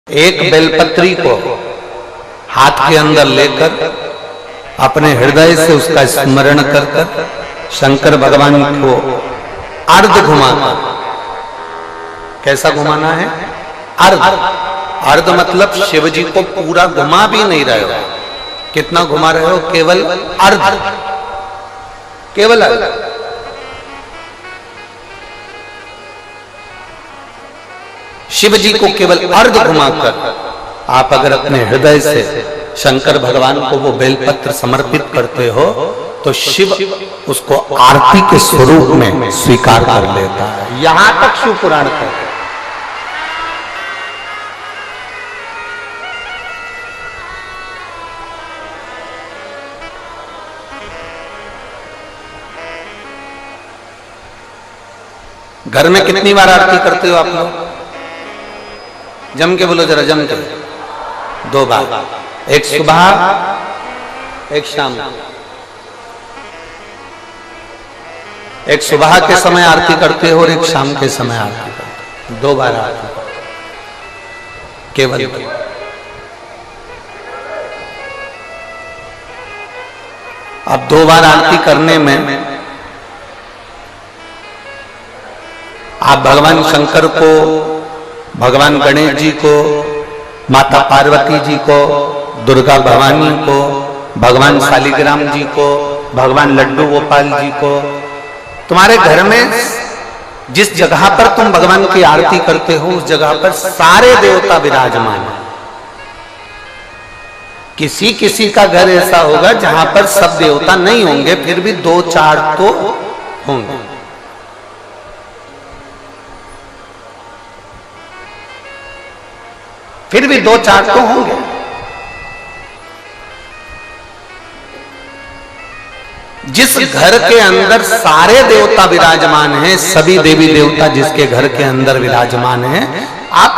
एक बेलपत्री को हाथ के अंदर लेकर अपने हृदय से उसका स्मरण कर कर शंकर भगवान को अर्ध घुमाना। कैसा घुमाना है? अर्ध। अर्ध मतलब शिव जी को पूरा घुमा भी नहीं रहे हो। कितना घुमा रहे हो? केवल अर्ध, केवल अर्ध। शिव जी को केवल अर्ध घुमाकर आप अगर अपने हृदय से शंकर भगवान को वो बेलपत्र समर्पित करते हो तो शिव उसको आरती के स्वरूप में स्वीकार कर लेता है। यहां तक शिव पुराण कहते हैं। घर में कितनी बार आरती करते हो आप लोग? जम के बोलो जरा, जम के। 2 बार, एक सुबह एक शाम। एक सुबह के समय आरती करते हो और एक शाम के समय आरती करते हो। 2 बार आरती केवल। अब 2 बार आरती करने में आप भगवान शंकर को, भगवान गणेश जी को, माता पार्वती जी को, दुर्गा भवानी को, भगवान शालिग्राम जी को, भगवान लड्डू गोपाल जी को, तुम्हारे घर में जिस जगह पर तुम भगवान की आरती करते हो उस जगह पर सारे देवता विराजमान हैं। किसी किसी का घर ऐसा होगा जहां पर सब देवता नहीं होंगे, फिर भी 2-4 तो होंगे। फिर भी 2-4 तो होंगे। जिस घर के अंदर सारे देवता विराजमान हैं, सभी देवी देवता जिसके घर के अंदर विराजमान हैं, आप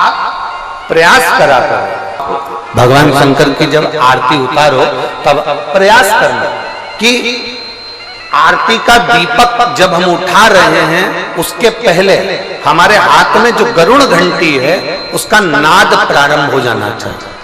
प्रयास करा करो। भगवान शंकर की जब आरती उतारो तब प्रयास करना कि आरती का दीपक जब हम उठा रहे हैं उसके पहले हमारे हाथ में जो गरुड़ घंटी है उसका नाद प्रारंभ हो जाना चाहिए।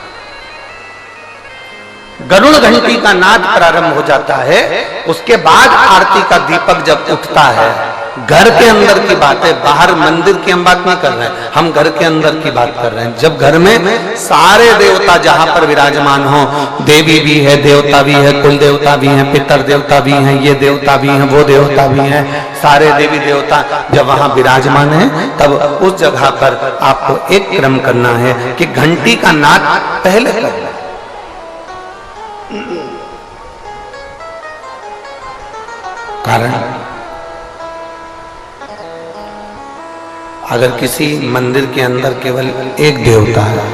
गरुड़ घंटी का नाद प्रारंभ हो जाता है, उसके बाद आरती का दीपक जब उठता है। घर के अंदर की बात है, बाहर मंदिर की हम बात नहीं कर रहे हैं, हम घर के अंदर की बात कर रहे हैं। जब घर में सारे देवता जहां पर विराजमान हो, देवी भी है, देवता भी है, कुल देवता भी है, पितर देवता भी हैं, ये देवता भी हैं, वो देवता भी हैं, सारे देवी देवता जब वहां विराजमान है तब उस जगह पर आपको एक क्रम करना है कि घंटी का नाद पहले करना। कारण अगर किसी मंदिर के अंदर केवल एक देवता है,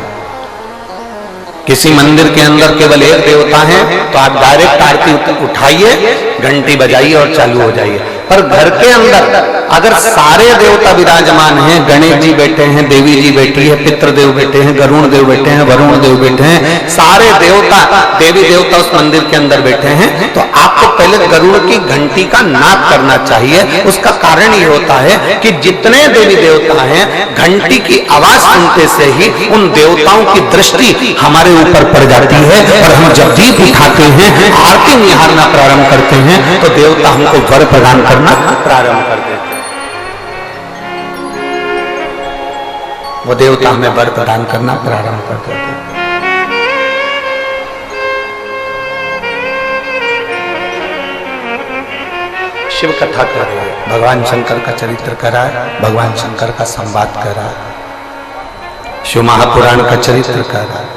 किसी मंदिर के अंदर केवल एक देवता है तो आप डायरेक्ट आरती उठाइए, घंटी बजाइए और चालू हो जाइए। पर घर के अंदर अगर सारे देवता विराजमान हैं, गणेश जी बैठे हैं, देवी जी बैठी है, पितृदेव बैठे हैं, गरुण देव बैठे हैं, वरुण देव बैठे हैं, सारे देवता देवी देवता उस मंदिर के अंदर बैठे हैं, तो आपको पहले गरुड़ की घंटी का नाद करना चाहिए। उसका कारण ये होता है कि जितने देवी देवता हैं, घंटी की आवाज सुनते से ही उन देवताओं की दृष्टि हमारे ऊपर पड़ जाती है और हम जब दीप उठाते हैं, आरती निहारना प्रारंभ करते हैं तो देवता हमको वर प्रदान करना प्रारंभ कर देते हैं। वो देवता हमें वर प्रदान करना प्रारंभ कर देते हैं। शिव कथा कर रहे हैं, भगवान शंकर का चरित्र करा है, भगवान शंकर का संवाद करा है, शिव महापुराण का चरित्र करा है।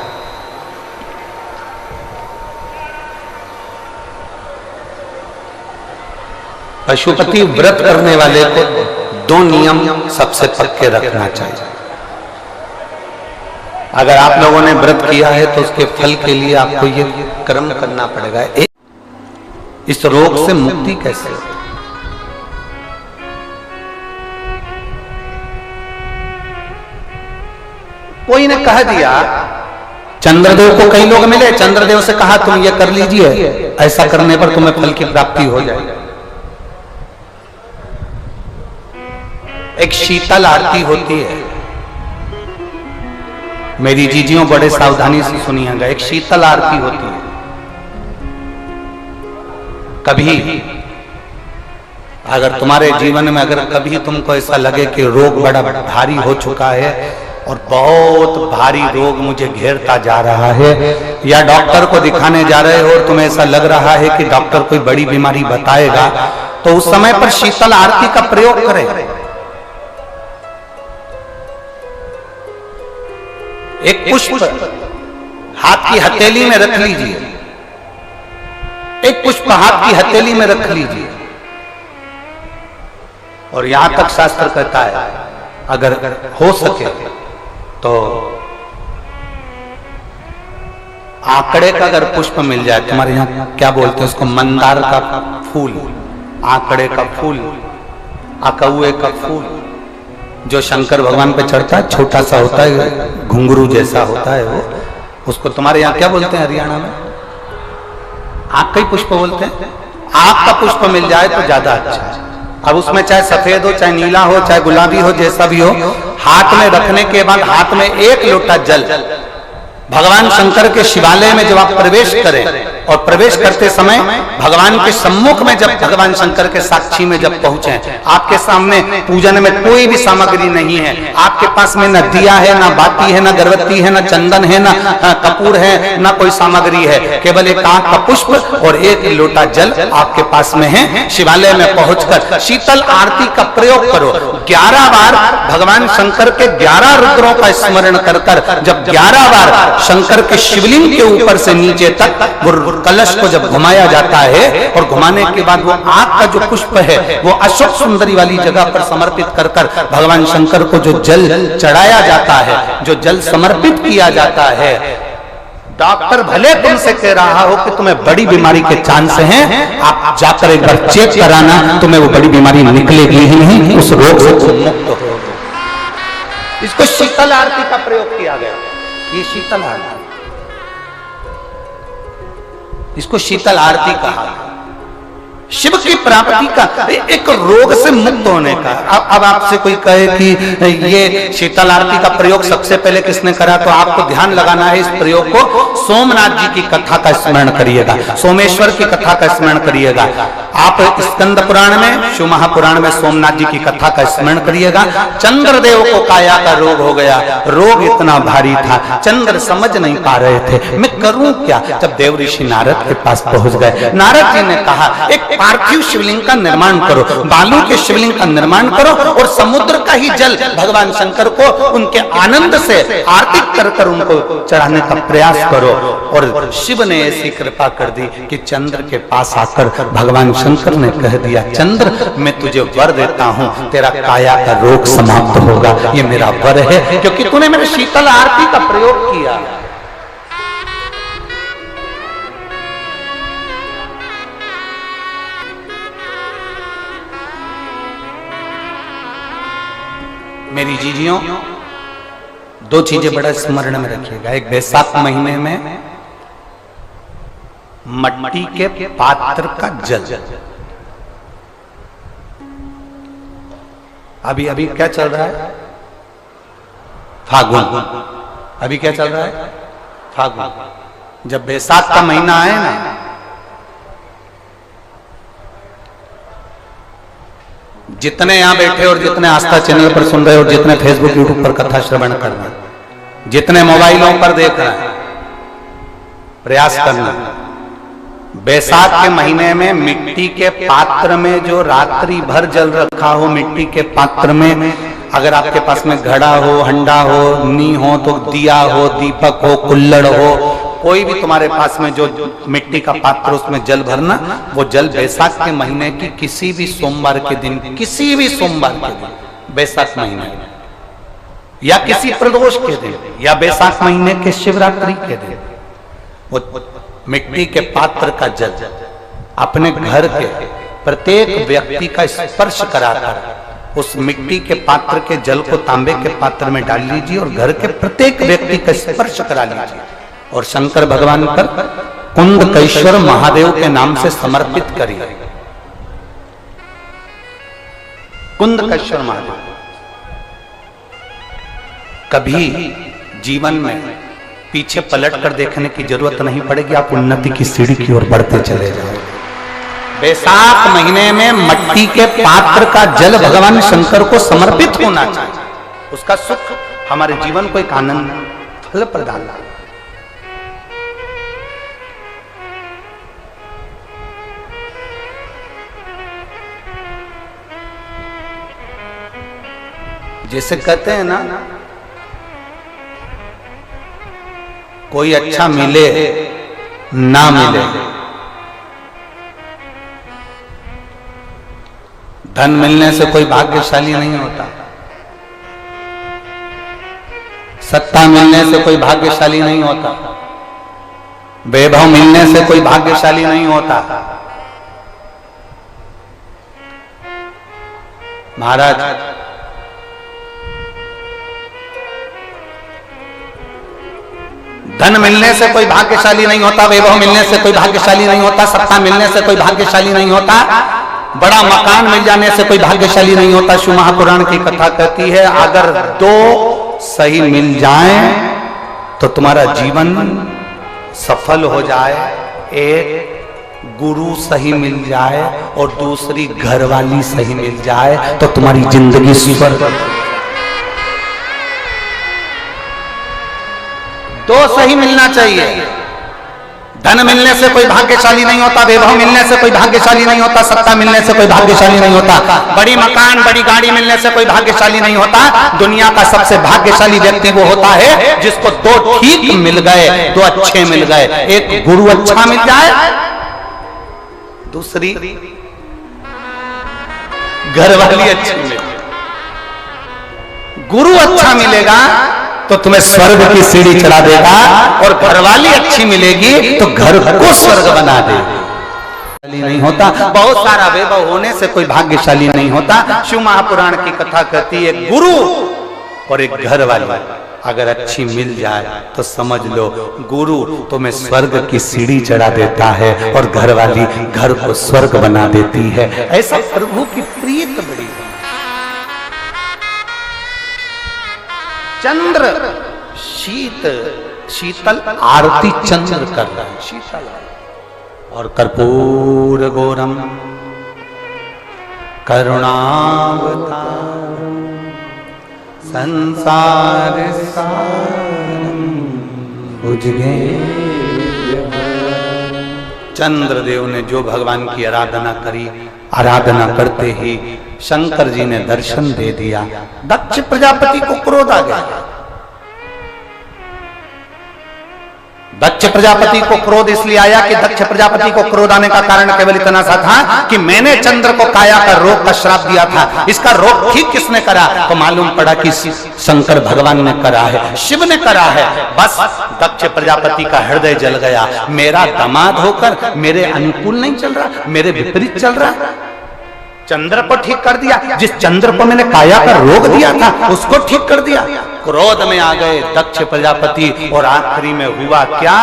पशुपति व्रत करने वाले को 2 नियम सबसे पक्के रखना चाहिए। अगर आप लोगों ने व्रत किया है तो उसके फल के लिए आपको ये कर्म करना पड़ेगा। इस रोग से मुक्ति कैसे हो? कोई ने कह दिया, चंद्रदेव को कई लोग मिले, चंद्रदेव से कहा तुम ये कर लीजिए, ऐसा करने पर तुम्हें फल की प्राप्ति हो जाएगी। एक शीतल आरती होती है, मेरी जीजियों बड़े सावधानी से सुनिएगा, एक शीतल आरती होती है। कभी अगर तुम्हारे जीवन में अगर कभी तुमको ऐसा लगे कि रोग बड़ा भारी हो चुका है और बहुत भारी रोग मुझे घेरता जा रहा है, या डॉक्टर को दिखाने जा रहे हो और तुम्हें ऐसा लग रहा है कि डॉक्टर कोई बड़ी बीमारी बताएगा, तो उस समय पर शीतल आरती का प्रयोग करें। एक पुष्प हाथ की हथेली में रख लीजिए, एक पुष्प हाथ की हथेली में रख लीजिए, और यहां तक शास्त्र कहता है अगर हो सके तो आंकड़े का अगर पुष्प मिल जाए, तुम्हारे यहां क्या बोलते हैं उसको, मंदार का फूल, आंकड़े का फूल, अकौए का फूल, जो शंकर भगवान पे चढ़ता है, छोटा सा होता है, घुंघरू जैसा होता है वो, उसको तुम्हारे यहाँ क्या बोलते हैं हरियाणा में? आंख का पुष्प बोलते हैं। आंख का पुष्प मिल जाए तो ज्यादा अच्छा है। अब उसमें चाहे सफेद हो, चाहे नीला हो, चाहे गुलाबी हो, जैसा भी हो, हाथ में रखने के बाद हाथ में एक लोटा जल, भगवान शंकर के शिवालय में जब आप प्रवेश करें, और प्रवेश करते समय भगवान के सम्मुख में, जब भगवान शंकर के साक्षी में जब पहुंचे, आपके सामने पूजन में कोई भी सामग्री नहीं है, आपके पास में न दिया है, न बाती है, न गर्भवती है, न चंदन है, न कपूर है, न कोई सामग्री है, केवल एक आंख का पुष्प और एक लोटा जल आपके पास में है। शिवालय में पहुंचकर शीतल आरती का प्रयोग करो। 11 बार भगवान शंकर के 11 रुद्रों का स्मरण कर जब 11 बार शंकर के शिवलिंग के ऊपर से नीचे तक कलश को जब घुमाया जाता है, और घुमाने के बाद वो आग का जो पुष्प है वो अशोक सुंदरी वाली जगह पर समर्पित कर भगवान शंकर को जो जल चढ़ाया जाता है, जो जल समर्पित किया जाता है, डॉक्टर भले तुमसे कह रहा हो कि तुम्हें बड़ी बीमारी के चांस हैं, आप जाकर एक बार चेक कराना, तुम्हें वो बड़ी बीमारी निकलेगी ही नहीं, उस रोग से मुक्त हो। इसको शीतल आरती का प्रयोग किया गया। ये शीतल आरती, इसको शीतल आरती कहा। शिव की प्राप्ति का, एक रोग से मुक्त होने का। अब आपसे कोई कहे कि ये शीतल आरती का प्रयोग सबसे पहले किसने करा, तो आपको ध्यान लगाना है इस प्रयोग को। सोमनाथ जी की कथा का स्मरण करिएगा, सोमेश्वर की कथा का स्मरण करिएगा। आप स्कंद पुराण में, शिव महापुराण में सोमनाथ जी की कथा का स्मरण करिएगा। चंद्रदेव को काया का रोग हो गया, रोग इतना भारी था, चंद्र समझ नहीं पा रहे थे मैं करूं क्या। जब देव ऋषि नारद के पास पहुंच गए, नारद जी ने कहा एक पार्थिव शिवलिंग का निर्माण करो, बालू के शिवलिंग का निर्माण करो, और समुद्र का ही जल भगवान शंकर को उनके आनंद से आरती कर उनको चढ़ाने का प्रयास करो। और शिव ने ऐसी कृपा कर दी कि चंद्र के पास आकर भगवान शंकर ने कह दिया, चंद्र मैं तुझे वर देता हूं, तेरा काया का रोग समाप्त होगा, ये मेरा वर है, क्योंकि तूने मेरे शीतल आरती का प्रयोग किया। मेरी जीजियों, 2 चीजें बड़ा स्मरण में रखिएगा। एक, बैसाख महीने में मट्टी के पात्र का जल, अभी क्या चल रहा है, फागुन। अभी क्या चल रहा है, फागुन। जब बैसाख का महीना आए ना, जितने यहां बैठे और जितने आस्था चैनल पर सुन रहे हो, जितने फेसबुक यूट्यूब पर कथा श्रवण कर रहे हैं, जितने मोबाइलों पर देख रहे हैं, प्रयास करना, बैसाख के महीने में मिट्टी के पात्र में जो रात्रि भर जल रखा हो, मिट्टी के पात्र में, अगर आपके पास में घड़ा हो, हंडा हो, नी हो, तो दिया हो, दीपक हो, कुल्लड़ हो, कोई भी तुम्हारे पास में जो मिट्टी का पात्र, उसमें जल भरना। वो जल बैसाख के महीने की किसी भी सोमवार के दिन, किसी भी सोमवार के दिन, बैसाख महीने या किसी प्रदोष के दिन, या बैसाख महीने के शिवरात्रि के दिन, वो मिट्टी के पात्र का जल अपने घर के प्रत्येक व्यक्ति का स्पर्श कराकर उस मिट्टी के पात्र के जल को तांबे के पात्र में डाल लीजिए और घर के प्रत्येक व्यक्ति का स्पर्श करा लीजिए और शंकर भगवान पर कुंडकेश्वर महादेव के नाम से समर्पित करिए। कुंडकेश्वर महादेव। कभी जीवन में पीछे पलट कर देखने की जरूरत नहीं पड़ेगी, आप उन्नति की सीढ़ी की ओर बढ़ते चले जाओ। बैसाख महीने में मट्टी के पात्र का जल भगवान शंकर को समर्पित होना चाहिए, उसका सुख हमारे जीवन को एक आनंद फल प्रदान। जैसे कहते हैं ना, कोई अच्छा मिले ना मिले, धन मिलने से कोई भाग्यशाली नहीं होता, सत्ता मिलने से कोई भाग्यशाली नहीं होता, वैभव मिलने से कोई भाग्यशाली नहीं होता। महाराज धन मिलने से कोई भाग्यशाली नहीं होता, वैभव मिलने से कोई भाग्यशाली नहीं होता, सत्ता मिलने से कोई भाग्यशाली नहीं होता, बड़ा मकान मिल जाने से कोई भाग्यशाली नहीं होता। शिव महापुराण की कथा कहती है, अगर दो सही मिल जाएं तो तुम्हारा जीवन सफल हो जाए, एक गुरु सही मिल जाए और दूसरी घरवाली सही मिल जाए तो तुम्हारी जिंदगी स्वर्ग। दो सही मिलना चाहिए। धन मिलने से कोई भाग्यशाली नहीं होता, वैभव मिलने से कोई भाग्यशाली नहीं होता, सत्ता मिलने से कोई भाग्यशाली नहीं होता, बड़ी मकान बड़ी गाड़ी मिलने से कोई भाग्यशाली नहीं होता। दुनिया का सबसे भाग्यशाली व्यक्ति वो होता है जिसको दो ठीक मिल गए, दो अच्छे मिल गए, एक गुरु अच्छा मिल जाए, दूसरी घरवाली अच्छी मिले। गुरु अच्छा मिलेगा तो तुम्हें स्वर्ग की सीढ़ी चढ़ा देगा, और घरवाली अच्छी मिलेगी तो घर को स्वर्ग बना देगी। नहीं होता, बहुत सारा वैभव होने से कोई भाग्यशाली नहीं होता। शिव महापुराण की कथा कहती है, गुरु और एक घरवाली अगर अच्छी मिल जाए तो समझ लो गुरु तुम्हें स्वर्ग की सीढ़ी चढ़ा देता है और घरवाली घर को स्वर्ग बना देती है। ऐसा प्रभु की प्रीत बड़ी है। चंद्र शीतल आरती चंद्र कर रहा है, शीतल, और कर्पूर गौरम करुणावतारम संसार सारम भुजगे। चंद्रदेव ने जो भगवान की आराधना करी, आराधना करते ही शंकर जी ने दर्शन दे दिया। दक्ष प्रजापति को क्रोध आ गया। दक्ष प्रजापति को क्रोध इसलिए आया कि दक्ष प्रजापति को क्रोध आने का कारण केवल इतना सा था कि मैंने चंद्र को काया का रोग का श्राप दिया था, इसका रोग ठीक किसने करा? तो मालूम पड़ा कि शंकर भगवान ने करा है, शिव ने करा है। बस दक्ष प्रजापति का हृदय जल गया। मेरा दामाद होकर मेरे अनुकूल नहीं चल रहा, मेरे विपरीत चल रहा। चंद्र को ठीक कर दिया, जिस चंद्र को मैंने काया का रोग दिया था उसको ठीक कर दिया। क्रोध में आ गए दक्ष प्रजापति, और आखिरी में हुआ क्या?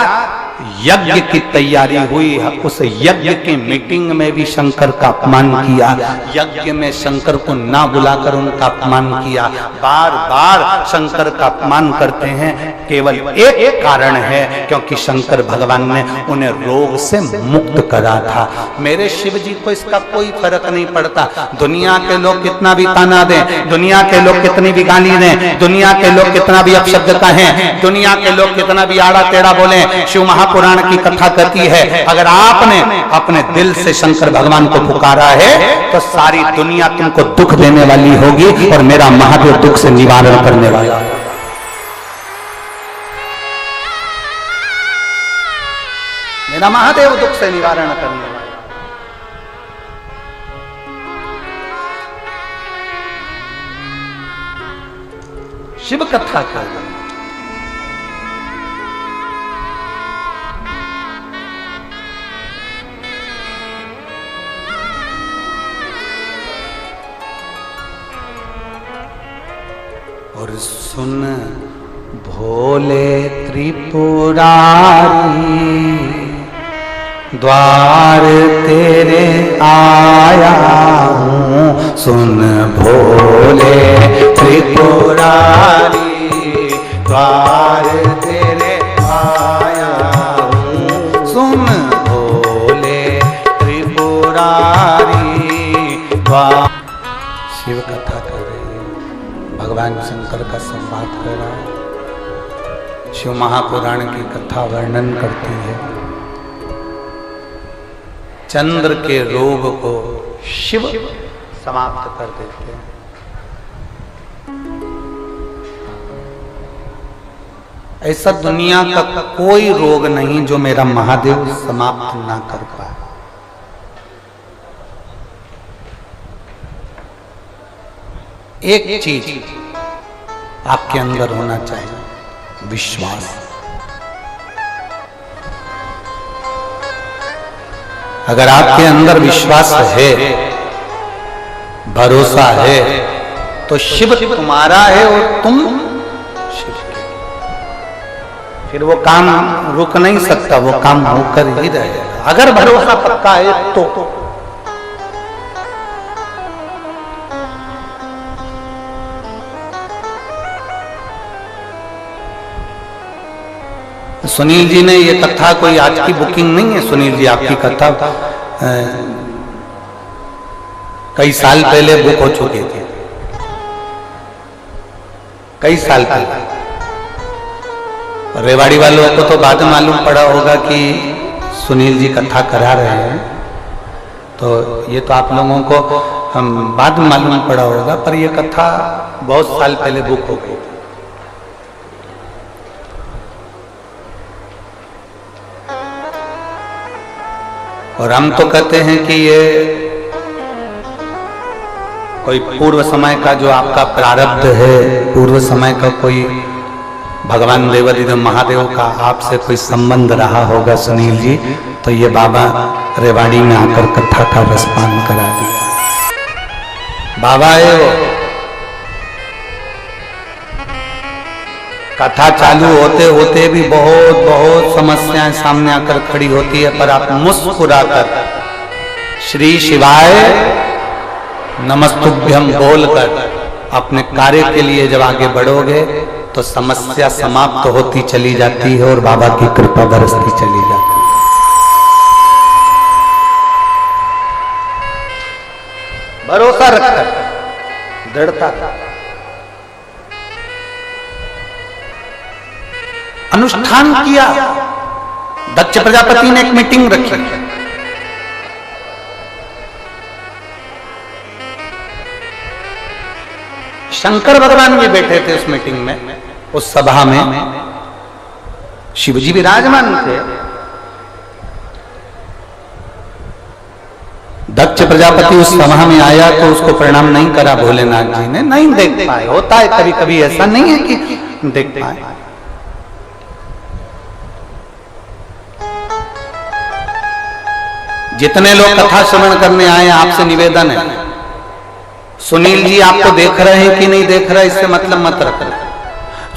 यज्ञ की तैयारी हुई। उस यज्ञ की मीटिंग में भी शंकर का अपमान किया, यज्ञ में शंकर को ना बुलाकर उनका अपमान किया। बार बार शंकर का अपमान करते हैं, केवल एक कारण है, क्योंकि शंकर भगवान ने उन्हें रोग से मुक्त करा था। मेरे शिव जी को इसका कोई फर्क नहीं पड़ता। दुनिया के लोग कितना भी ताना दें, दुनिया के लोग कितनी भी गाली दें, दुनिया के लोग कितना भी अपशब्द कहें, दुनिया के लोग कितना भी आड़ा टेढ़ा बोले, शिव महापुराण की कथा कहती है अगर आपने अपने दिल से शंकर भगवान को पुकारा है तो सारी दुनिया तुमको दुख देने वाली होगी और मेरा महादेव दुख से निवारण करने वाला। मेरा महादेव दुख से निवारण करने वाला। शिव कथा कर और सुन भोले त्रिपुरारी, द्वार तेरे आया हूँ। सुन भोले त्रिपुरारी, द्वार तेरे आया हूँ, सुन भोले त्रिपुरारी द्वार। शिव कथा कर रही है, भगवान शंकर का संवाद कर रहा है। शिव महापुराण की कथा वर्णन करती है। चंद्र के रोग को शिव समाप्त कर देते हैं। ऐसा दुनिया का कोई रोग नहीं जो मेरा महादेव समाप्त ना कर पाए। एक चीज आपके अंदर होना चाहिए, विश्वास। अगर आपके अंदर विश्वास है, भरोसा है, तो शिव तुम्हारा है और तुम शिव के। फिर वो काम रुक नहीं सकता, वो काम होकर ही रहेगा अगर भरोसा पक्का है तो। सुनील जी ने ये कथा कोई आज की बुकिंग नहीं है। सुनील जी आपकी कथा कई साल पहले बुक हो चुकी थी, कई साल पहले। रेवाड़ी वालों को तो बाद में मालूम पड़ा होगा कि सुनील जी कथा करा रहे हैं, तो ये तो आप लोगों को हम बाद में मालूम पड़ा होगा, पर ये कथा बहुत साल पहले बुक हो गई। और हम तो कहते हैं कि ये कोई पूर्व समय का जो आपका प्रारब्ध है, पूर्व समय का कोई भगवान देवादिदेव महादेव का आपसे कोई संबंध रहा होगा सुनील जी, तो ये बाबा रेवाड़ी में आकर कथा का रसपान करा दिया। बाबा है वो। कथा चालू होते होते भी बहुत बहुत समस्याएं सामने आकर खड़ी होती है, पर आप मुस्कुराकर श्री शिवाय नमस्तुभ्यम बोलकर अपने कार्य के लिए जब आगे बढ़ोगे तो समस्या समाप्त होती चली जाती है और बाबा की कृपा बरसती चली जाती है। भरोसा रखकर, दृढ़ता। अनुष्ठान किया। दक्ष प्रजापति ने एक मीटिंग रखी। शंकर भगवान भी बैठे थे उस मीटिंग में, उस सभा में शिवजी विराजमान थे। दक्ष प्रजापति उस सभा में आया तो उसको प्रणाम नहीं करा भोलेनाथ जी ने, नहीं देख पाए। होता है कभी कभी, ऐसा नहीं है कि देख पाए। जितने लोग कथा श्रवण करने आए, आपसे निवेदन है, सुनील जी आपको देख रहे हैं कि नहीं देख रहे, इससे मतलब मत रखना।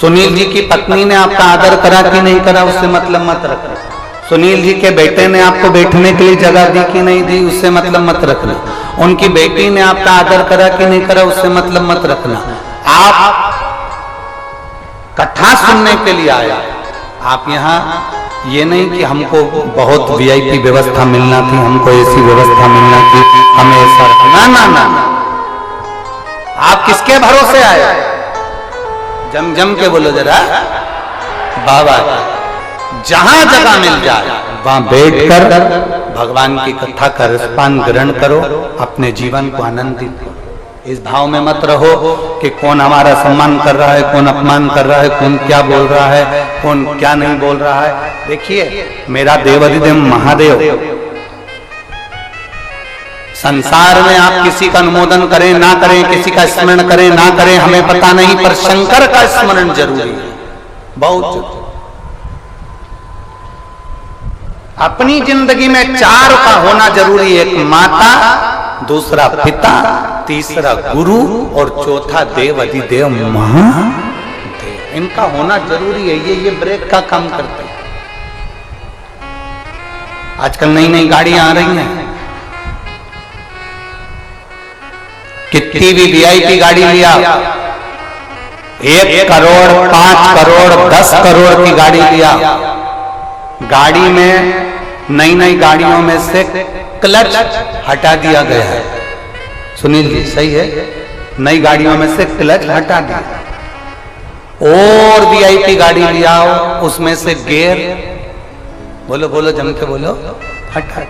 सुनील जी की पत्नी ने आपका आदर करा कि नहीं करा, उससे मतलब मत रखना। सुनील जी के बेटे ने आपको बैठने के लिए जगह दी कि नहीं दी, उससे मतलब मत रखना। उनकी बेटी ने आपका आदर करा कि नहीं करा, उससे मतलब मत रखना। आप कथा सुनने के लिए आया, आप यहाँ ये नहीं कि हमको बहुत वीआईपी व्यवस्था मिलना थी, हमको ऐसी व्यवस्था मिलना थी, हमें ऐसा, ना ना ना। आप किसके भरोसे आए? जम जम के बोलो जरा, बाबा। जहां जगह मिल जाए वहां बैठकर भगवान की कथा का रसपान ग्रहण करो, अपने जीवन को आनंदित करो। इस भाव में मत रहो कि कौन हमारा सम्मान कर रहा है, कौन अपमान कर रहा है, कौन क्या बोल रहा है, कौन क्या नहीं बोल रहा है। देखिए, मेरा देवादिदेव महादेव, संसार में आप किसी का अनुमोदन करें ना करें, किसी का स्मरण करें ना करें, हमें पता नहीं, पर शंकर का स्मरण जरूरी है, बहुत जरूरी। अपनी जिंदगी में चार का होना जरूरी है, एक माता, दूसरा पिता, तीसरा गुरु और चौथा देव अधिदेव महादेव। इनका होना जरूरी है। ये ब्रेक का काम करते हैं। आजकल नई नई गाड़ियां आ रही हैं, कितनी भी वीआईपी गाड़ी लिया, 1 करोड़ 5 करोड़ 10 करोड़ की गाड़ी लिया, गाड़ी में नई नई गाड़ियों में से क्लच हटा दिया गया है। सुनील जी सही है, नई गाड़ियों में से क्लच हटा दिया। और वीआईपी गाड़ी लिया उसमें से गियर, बोलो बोलो जम के बोलो, हटा।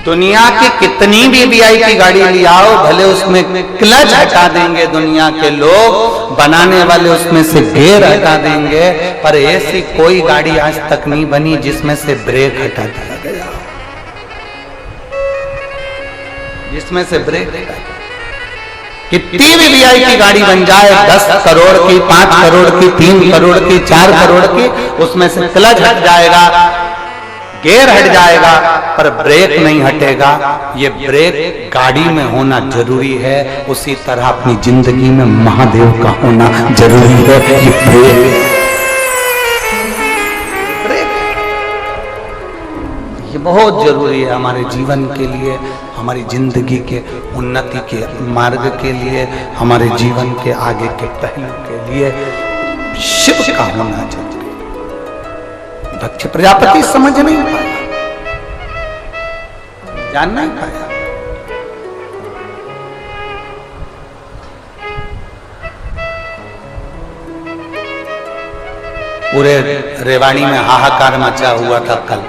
दुनिया की कितनी भी वीआईपी गाड़ी ले आओ, भले उसमें क्लच हटा देंगे दुनिया के लोग, बनाने वाले उसमें से गियर हटा देंगे, पर ऐसी कोई गाड़ी आज तक नहीं बनी जिसमें से ब्रेक हटा दिया गया, जिसमें से ब्रेक हटा। कितनी भी वीआईपी गाड़ी बन जाए, 10 करोड़ की, 5 करोड़ की, 3 करोड़ की, 4 करोड़ की, उसमें से क्लच हट जाएगा, गियर हट जाएगा, पर ब्रेक नहीं हटेगा। ये ब्रेक गाड़ी में होना जरूरी है, उसी तरह अपनी जिंदगी में महादेव का होना जरूरी है। ये ब्रेक ये बहुत जरूरी है हमारे जीवन के लिए, हमारी जिंदगी के उन्नति के मार्ग के लिए, हमारे जीवन के आगे के पहलू के लिए शिव का होना चाहिए। दक्ष प्रजापति समझ नहीं पाया, जान नहीं पाया। पूरे रेवाड़ी में हाहाकार मचा हुआ था कल,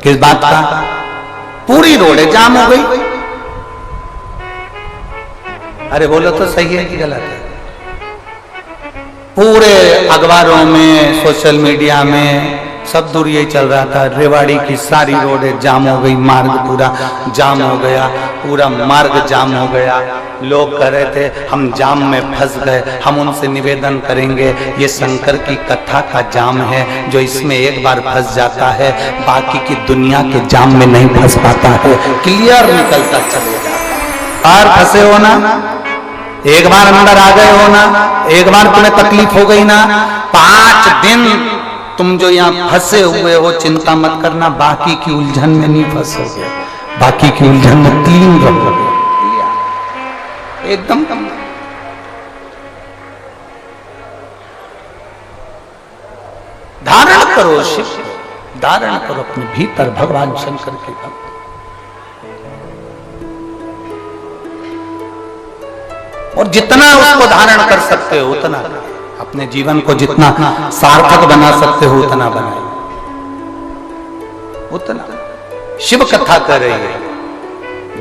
किस बात का? पूरी रोड जाम हो गई। अरे बोलो तो सही है कि गलत है? पूरे अखबारों में, सोशल मीडिया में सब दूर यही चल रहा था, रेवाड़ी की सारी रोडें जाम हो गई, मार्ग पूरा जाम हो गया, पूरा मार्ग जाम हो गया। लोग कह रहे थे हम जाम में फंस गए। हम उनसे निवेदन करेंगे, ये शंकर की कथा का जाम है, जो इसमें एक बार फंस जाता है बाकी की दुनिया के जाम में नहीं फंस पाता है, क्लियर निकलता चलेगा। बाहर फंसे हो ना, एक बार अंदर आ गए हो ना, एक बार तुम्हें तकलीफ हो गई ना, 5 दिन तुम जो यहाँ फंसे हुए हो, चिंता मत करना, बाकी की उलझन में नहीं फंसोगे, बाकी की उलझन में 3 रहोगे एकदम। धारण करो शिव, धारण करो अपने भीतर भगवान शंकर के भक्त। और जितना उसको धारण कर सकते हो उतना, अपने जीवन को जितना सार्थक बना सकते हो उतना बनाए, उतना। शिव कथा कर रही है,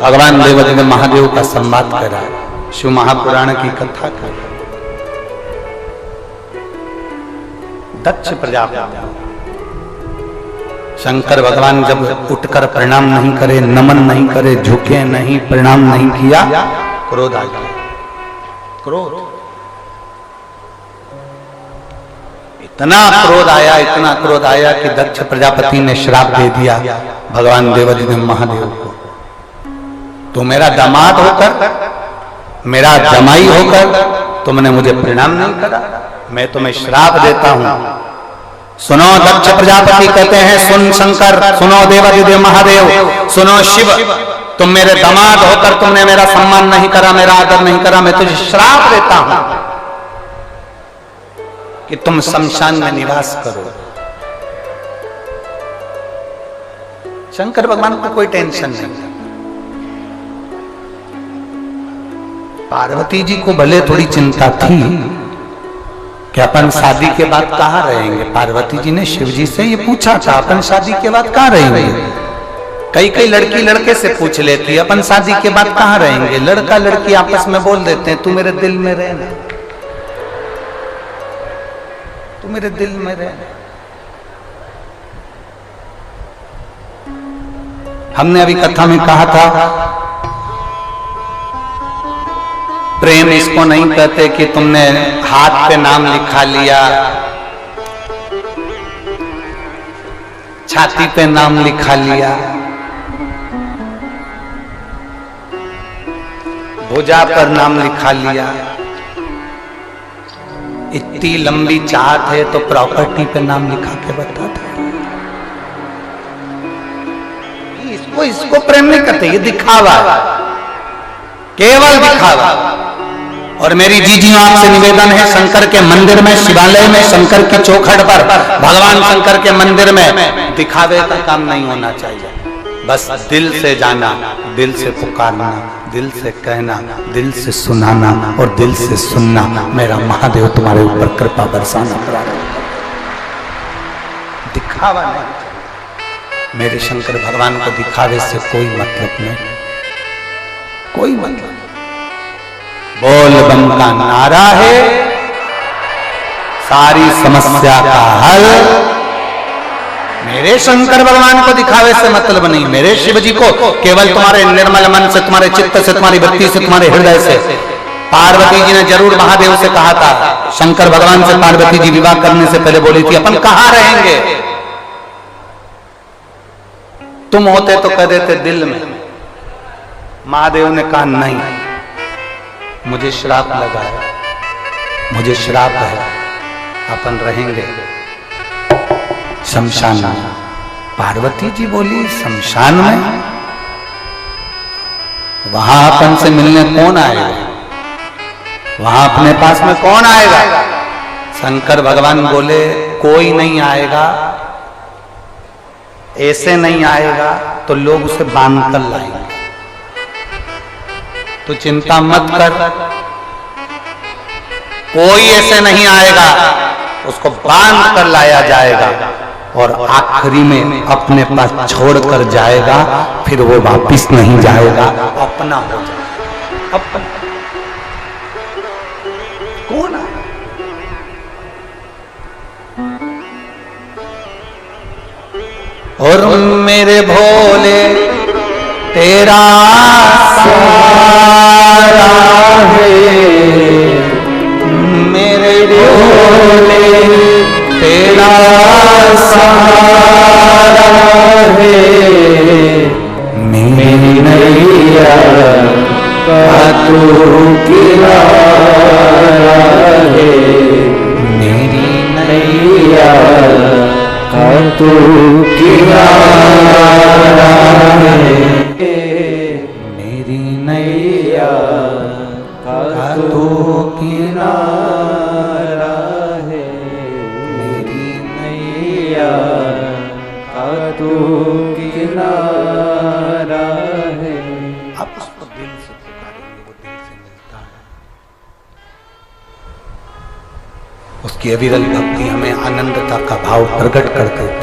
भगवान देवादिदेव महादेव का संवाद कर रहा है, शिव महापुराण की कथा कर रहा है। दक्ष प्रजापति, शंकर भगवान जब उठकर प्रणाम नहीं करे, नमन नहीं करे, झुके नहीं, प्रणाम नहीं किया, क्रोध आ गया। क्रोध, इतना क्रोध आया, इतना क्रोध आया कि दक्ष प्रजापति ने श्राप दे दिया भगवान देवादिदेव महादेव को। तो मेरा दामाद होकर, मेरा जमाई होकर तुमने मुझे प्रणाम नहीं करा, मैं तुम्हें श्राप देता हूं। सुनो दक्ष प्रजापति कहते हैं, सुन शंकर, सुनो देवादिदेव महादेव, सुनो शिव, तुम मेरे दामाद होकर तुमने मेरा सम्मान नहीं करा, मेरा आदर नहीं करा, मैं तुझे श्राप देता हूं कि तुम शमशान में निवास करो। शंकर भगवान को कोई टेंशन नहीं। पार्वती जी को भले थोड़ी चिंता थी कि अपन शादी के बाद कहाँ रहेंगे। पार्वती जी ने शिव जी से ये पूछा था, अपन शादी के बाद कहाँ रहेंगे। कई लड़की लड़के से पूछ लेती, अपन शादी के बाद कहाँ रहेंगे। लड़का लड़की आपस में बोल देते हैं, तू मेरे दिल में रहना, तू मेरे दिल में रहना। हमने अभी कथा में कहा था, प्रेम इसको नहीं कहते कि तुमने हाथ पे नाम लिखा लिया, छाती पे नाम लिखा लिया, भुजा पर नाम लिखा लिया। इतनी लंबी चाहत है तो प्रॉपर्टी पे नाम लिखा के बता दे। इसको प्रेम नहीं कहते, ये दिखावा, केवल दिखावा। और मेरी जीजियों आपसे निवेदन है, शंकर के मंदिर में, शिवालय में, शंकर की चौखट पर, भगवान शंकर के मंदिर में दिखावे का काम नहीं होना चाहिए। बस दिल से जाना, दिल से पुकारना, दिल से कहना, दिल से सुनाना और दिल से सुनना। मेरा महादेव तुम्हारे ऊपर कृपा बरसाना प्रारंभ। दिखावा नहीं, मेरे शंकर भगवान को दिखावे से कोई मतलब नहीं, कोई मतलब। बोल बम का नारा है, सारी समस्या का हल। मेरे शंकर भगवान को दिखावे से मतलब नहीं, मेरे शिव जी को केवल तुम्हारे निर्मल मन से, तुम्हारे चित्त से, तुम्हारी वृत्ति से, तुम्हारे हृदय से। पार्वती जी ने जरूर महादेव से कहा था, शंकर भगवान से पार्वती जी विवाह करने से पहले बोली थी, अपन कहां रहेंगे, तुम होते तो कह देते दिल में। महादेव ने कहा नहीं, मुझे श्राप लगा है, मुझे श्राप है, अपन रहेंगे शमशान में। पार्वती जी बोली शमशान में, वहां अपन से मिलने कौन आएगा, वहां अपने पास में कौन आएगा। शंकर भगवान बोले कोई नहीं आएगा, ऐसे नहीं आएगा तो लोग उसे बांध कर लाएंगे, तो चिंता मत कर, कोई ऐसे नहीं आएगा, उसको बांध कर लाया जाएगा और आखिरी में अपने पास छोड़कर जाएगा, फिर वो वापिस नहीं जाएगा, अपना हो जाएगा। अपना कौन है? और मेरे भोले तेरा सहारा है, मेरे भोले तेरा सहारा है, मेरी नैया का तू किनारा है, मेरी नैया का तू किनारा है, मेरी नैया का तू किनारा है, मेरी नैया का तू किनारा है। आप उसको दिल से पुकारेंगे, वो दिल से मिलता है। उसकी अविरल भक्ति हमें आनंदता का भाव प्रकट करते थे।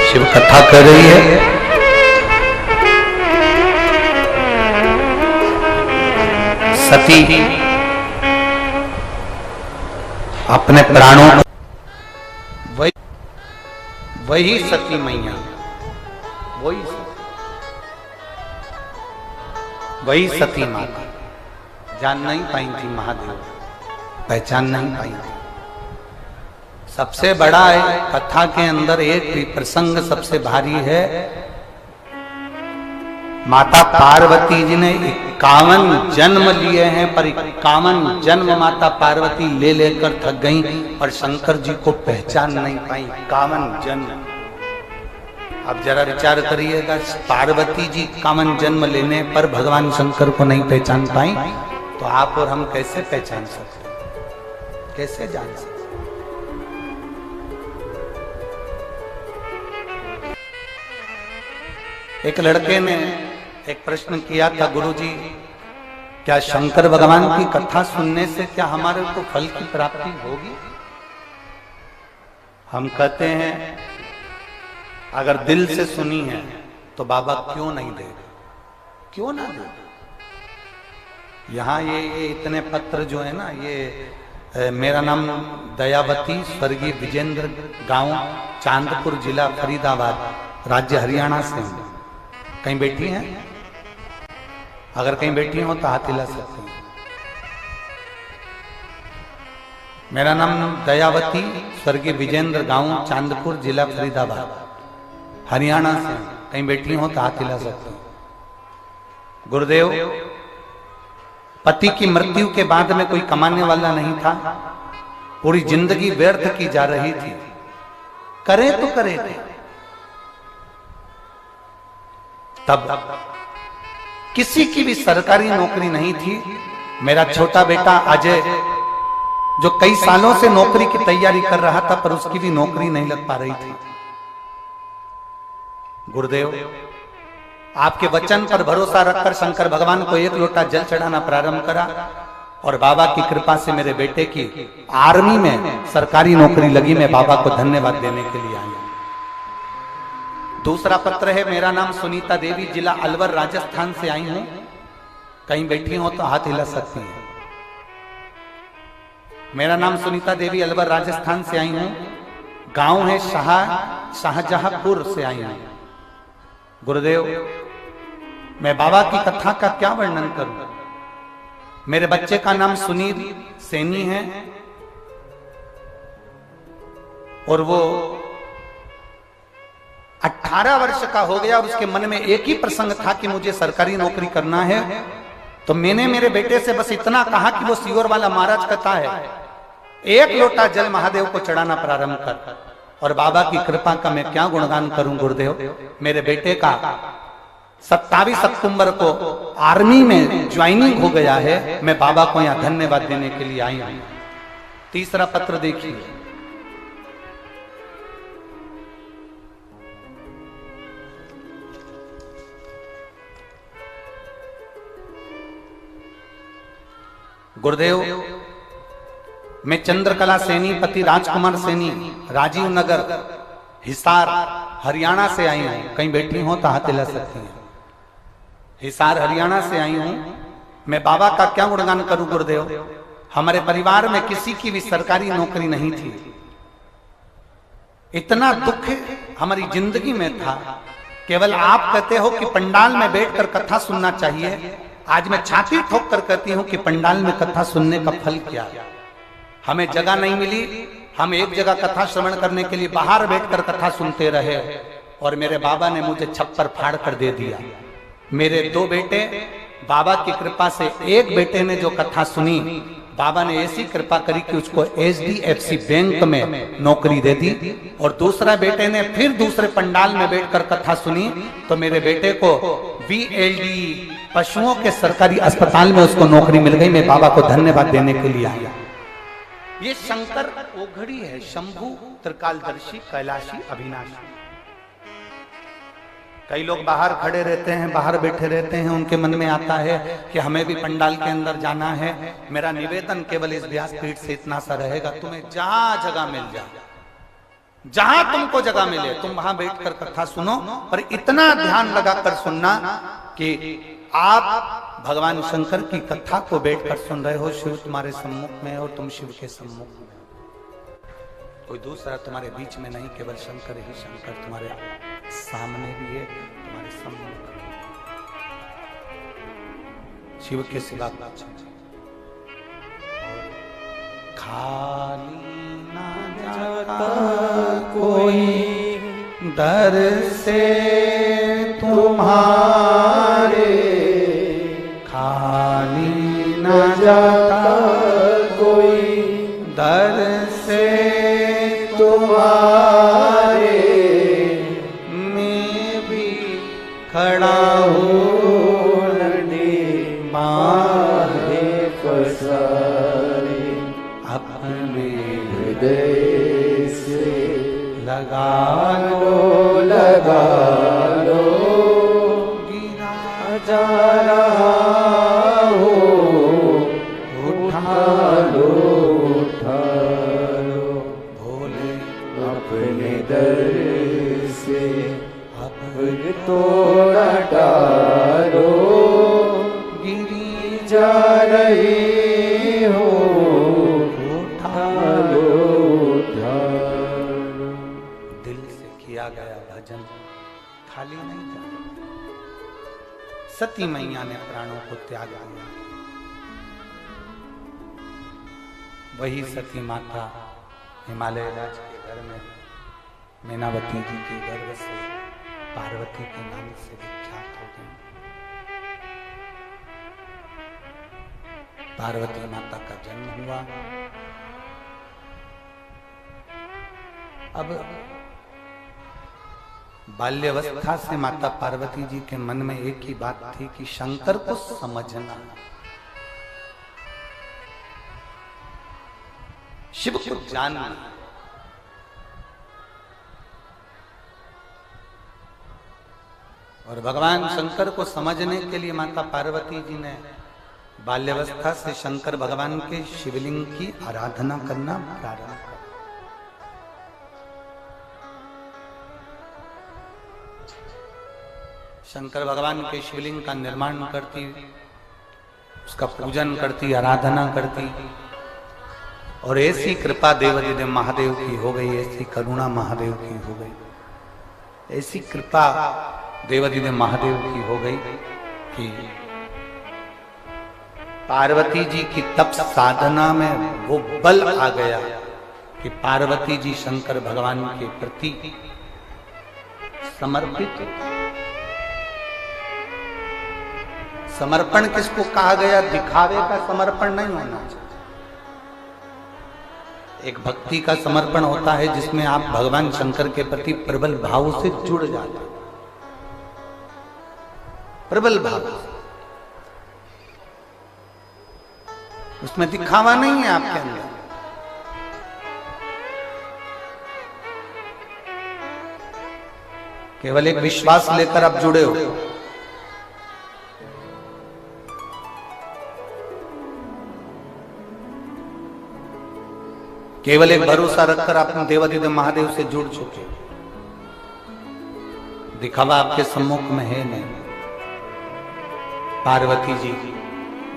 शिव कथा कर रही है, सती अपने प्राणों को, वही सती मैया, वही सती माता जान नहीं पाई थी, महादेव पहचान नहीं पाई थी। सबसे बड़ा है कथा के अंदर एक प्रसंग सबसे भारी है। माता पार्वती जी ने 51 जन्म लिए हैं, पर 51 जन्म माता पार्वती ले लेकर थक गईं और शंकर जी को पहचान नहीं पाई। 51 जन्म। अब जरा विचार करिएगा, पार्वती जी 51 जन्म लेने पर भगवान शंकर को नहीं पहचान पाई, तो आप और हम कैसे पहचान सकते, कैसे जान सकते? एक लड़के ने एक प्रश्न किया था, गुरुजी क्या शंकर भगवान की कथा सुनने से क्या हमारे को फल की प्राप्ति होगी? हम कहते हैं अगर दिल से सुनी है तो बाबा क्यों नहीं देगा, क्यों ना देगा। यहाँ ये इतने पत्र जो है ना, ये मेरा नाम दयावती, स्वर्गीय विजेंद्र, गांव चांदपुर, जिला फरीदाबाद, राज्य हरियाणा से हूं। कहीं बैठी हैं? अगर कहीं बैठी हो तो हाथ हिला सकते हैं। मेरा नाम दयावती, स्वर्गीय विजेंद्र, गांव चांदपुर, जिला फरीदाबाद, हरियाणा से। कहीं बैठी हो तो हाथ हिला सकते हैं। गुरुदेव, पति की मृत्यु के बाद में कोई कमाने वाला नहीं था, पूरी जिंदगी व्यर्थ की जा रही थी, करे तो करे तब किसी की भी सरकारी नौकरी नहीं थी। मेरा छोटा बेटा अजय जो कई सालों से नौकरी की तैयारी कर रहा था पर उसकी भी नौकरी नहीं लग पा रही थी। गुरुदेव आपके वचन पर भरोसा रखकर शंकर भगवान को 1 लोटा जल चढ़ाना प्रारंभ करा और बाबा की कृपा से मेरे बेटे की आर्मी में सरकारी नौकरी लगी। मैं बाबा को धन्यवाद देने के लिए आया। दूसरा पत्र है, मेरा नाम सुनीता देवी, जिला अलवर राजस्थान से आई हूं। कहीं बैठी हो तो हाथ हिला सकती हैं। मेरा नाम सुनीता देवी, अलवर राजस्थान से आई हूं। गांव है शाहजहांपुर से आई हूं। गुरुदेव मैं बाबा की कथा का क्या वर्णन करूं। मेरे बच्चे का नाम सुनील सैनी है और वो 18 वर्ष का हो गया और उसके मन में एक ही प्रसंग था कि मुझे सरकारी नौकरी करना है। तो मैंने मेरे बेटे से बस इतना कहा कि वो सीवर वाला महाराज कथा है, 1 लोटा जल महादेव को चढ़ाना प्रारंभ कर। और बाबा की कृपा का मैं क्या गुणगान करूं गुरुदेव। मेरे बेटे का 27 अक्टूबर को आर्मी में ज्वाइनिंग हो गया है। मैं बाबा को यहां धन्यवाद देने के लिए आई हूं। तीसरा पत्र देखिए, गुरुदेव मैं चंद्रकला सैनी पति राजकुमार सैनी राजीव नगर हिसार हरियाणा से आई हूं। कहीं बैठी हो तो हाथ हिला सकती हैं। हिसार हरियाणा से आई हूं। मैं बाबा का क्या गुणगान करूं गुरुदेव। हमारे परिवार में किसी की भी सरकारी नौकरी नहीं थी। इतना दुख हमारी जिंदगी में था। केवल आप कहते हो कि पंडाल में बैठकर कथा सुनना चाहिए। आज मैं छाती ठोक कर कहती हूं कि पंडाल में कथा सुनने का फल क्या है। हमें जगह नहीं मिली। हम एक जगह कथा श्रवण करने के लिए बाहर बैठकर कथा सुनते रहे और मेरे बाबा ने मुझे छप्पर फाड़ कर दे दिया। मेरे 2 बेटे, बाबा की कृपा से एक बेटे ने जो कथा सुनी, बाबा ने ऐसी कृपा करी कि उसको HDFC बैंक में नौकरी दे दी। और दूसरा बेटे ने फिर दूसरे पंडाल में बैठकर कथा सुनी तो मेरे बेटे को VLD पशुओं के सरकारी अस्पताल में उसको नौकरी मिल गई। मैं बाबा को धन्यवाद देने के लिए आया। ये शंकर ओघड़ी है, शंभु त्रिकालदर्शी कैलाशी अविनाशी। कई लोग बाहर खड़े रहते हैं, बाहर बैठे रहते हैं, उनके मन में आता है कि हमें भी पंडाल के अंदर जाना है। मेरा निवेदन केवल इस व्यासपीठ से इतना सा रहेगा, तुम्हें जहां जगह मिल जाए, जहां तुमको जगह मिले तुम वहां बैठकर कथा सुनो। पर इतना ध्यान लगाकर सुनना कि आप भगवान शंकर की कथा को बैठकर सुन रहे हो। शिव तुम्हारे सम्मुख में और तुम शिव के सम्मुख में, कोई दूसरा तुम्हारे बीच में नहीं, केवल शंकर ही शंकर तुम्हारे सामने भी है, तुम्हारे सम्मुख। शिव के सिवा खाली ना जाता कोई दर से तुम्हारे, खाली न जाता कोई दर से तुम्हारे। मैं भी खड़ा हूँ लड़े मारे पसारे, अपने हृदय से लगा लो गिरा जा रहा हो, उठा लो भोले अपने दर से अब तोड़ा डालो, गिरी जा रही हो, उठा लो। दिल से किया गया भजन खाली नहीं जाता। सती मैया ने प्राणों को त्याग दिया। वही सती माता हिमालय राज के घर में मैनावती जी के गर्भ से पार्वती के नाम से विख्यात हो गई। पार्वती माता का जन्म हुआ। अब बाल्यावस्था से माता पार्वती जी के मन में एक ही बात थी कि शंकर को समझना। शिव को जानना। और भगवान शंकर को समझने के लिए माता पार्वती जी ने बाल्यावस्था से शंकर भगवान के शिवलिंग की आराधना करना प्रारंभ किया। शंकर भगवान के शिवलिंग का निर्माण करती, उसका पूजन करती, आराधना करती, और ऐसी कृपा देवादिदेव महादेव की हो गई, ऐसी करुणा महादेव की हो गई, ऐसी कृपा देवादिदेव महादेव की हो गई कि पार्वती जी की तप साधना में वो बल आ गया कि पार्वती जी शंकर भगवान के प्रति समर्पित। समर्पण किसको कहा गया? दिखावे का समर्पण नहीं होना चाहिए। एक भक्ति का समर्पण होता है जिसमें आप भगवान शंकर के प्रति प्रबल भाव से जुड़ जाते हैं, प्रबल भाव। उसमें दिखावा नहीं है आपके अंदर। केवल एक विश्वास लेकर आप जुड़े हो। केवल एक भरोसा रखकर आप देवादिदेव महादेव से जुड़ चुके। दिखावा आपके सम्मुख में है नहीं। पार्वती जी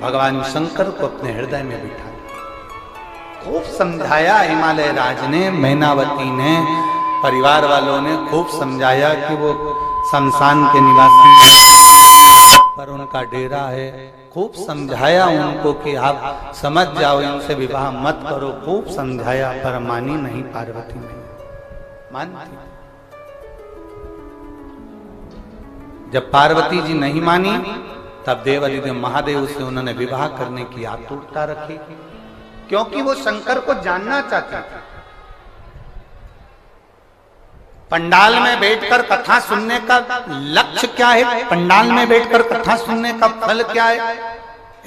भगवान शंकर को अपने हृदय में बिठा, खूब समझाया हिमालय राज ने, मैनावती ने, परिवार वालों ने खूब समझाया कि वो शमशान के निवासी पर उनका डेरा है। खूब समझाया उनको कि आप समझ जाओ, इनसे विवाह मत करो। खूब समझाया पर मानी नहीं पार्वती, नहीं मानती। जब पार्वती जी नहीं मानी तब देवादिदेव महादेव से उन्होंने विवाह करने की आतुरता रखी, क्योंकि वो शंकर को जानना चाहते थे। पंडाल में बैठकर कथा सुनने का लक्ष्य क्या है? पंडाल में बैठकर कथा सुनने का फल क्या है?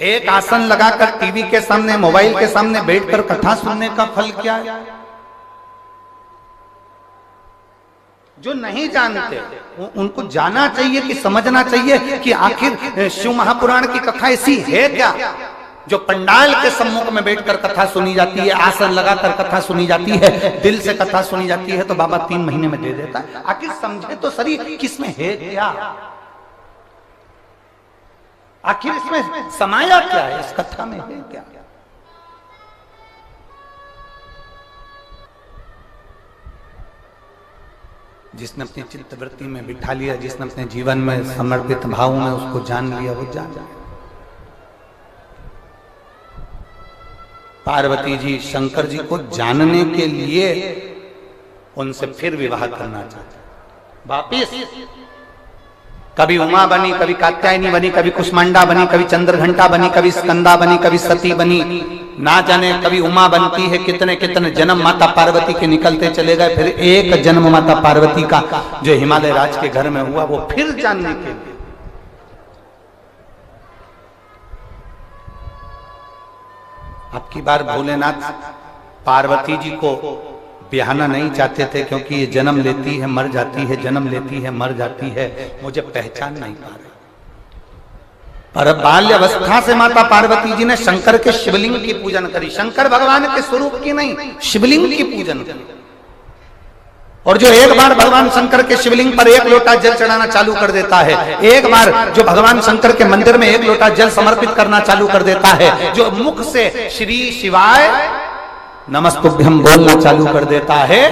एक आसन लगाकर टीवी के सामने, मोबाइल के सामने बैठकर कथा सुनने का फल क्या है? जो नहीं जानते उनको जाना चाहिए कि समझना चाहिए कि आखिर शिव महापुराण की कथा ऐसी है क्या जो पंडाल के सम्मुख में बैठकर कथा सुनी जाती है, आसन लगाकर कथा सुनी जाती है, दिल से कथा सुनी जाती है तो बाबा 3 महीने में दे देता है। आखिर समझे तो सही किसमें है क्या, आखिर इसमें समाया क्या है, इस कथा में है क्या। जिसने अपनी चित्तवृत्ति में बिठा लिया, जिसने अपने जीवन में समर्पित भाव में उसको जान लिया, वो जान लिया। पार्वती जी शंकर जी को जानने के लिए उनसे फिर विवाह करना चाहते। वापिस कभी उमा बनी, कभी कात्यायनी बनी, कभी कुष्मांडा बनी, कभी चंद्रघंटा बनी, कभी स्कंदा बनी, कभी सती बनी, ना जाने कभी उमा बनती है। कितने कितने जन्म माता पार्वती के निकलते चले गए। फिर एक जन्म माता पार्वती का जो हिमालय राज के घर में हुआ वो फिर जानने के लिए। अब की बार भोलेनाथ पार्वती जी को ब्याहना नहीं चाहते थे, क्योंकि ये जन्म लेती है मर जाती है, जन्म लेती है मर जाती है, मुझे पहचान नहीं पा रही। पर बाल्यावस्था से माता पार्वती जी ने शंकर के शिवलिंग की पूजन करी, शंकर भगवान के स्वरूप की नहीं, शिवलिंग की पूजन करी। और जो एक बार भगवान शंकर के शिवलिंग पर 1 लोटा जल चढ़ाना चालू कर देता है, एक बार जो भगवान शंकर के मंदिर में 1 लोटा जल समर्पित करना चालू कर देता है, जो मुख से श्री शिवाय नमस्तुभ्यम बोलना चालू कर देता है,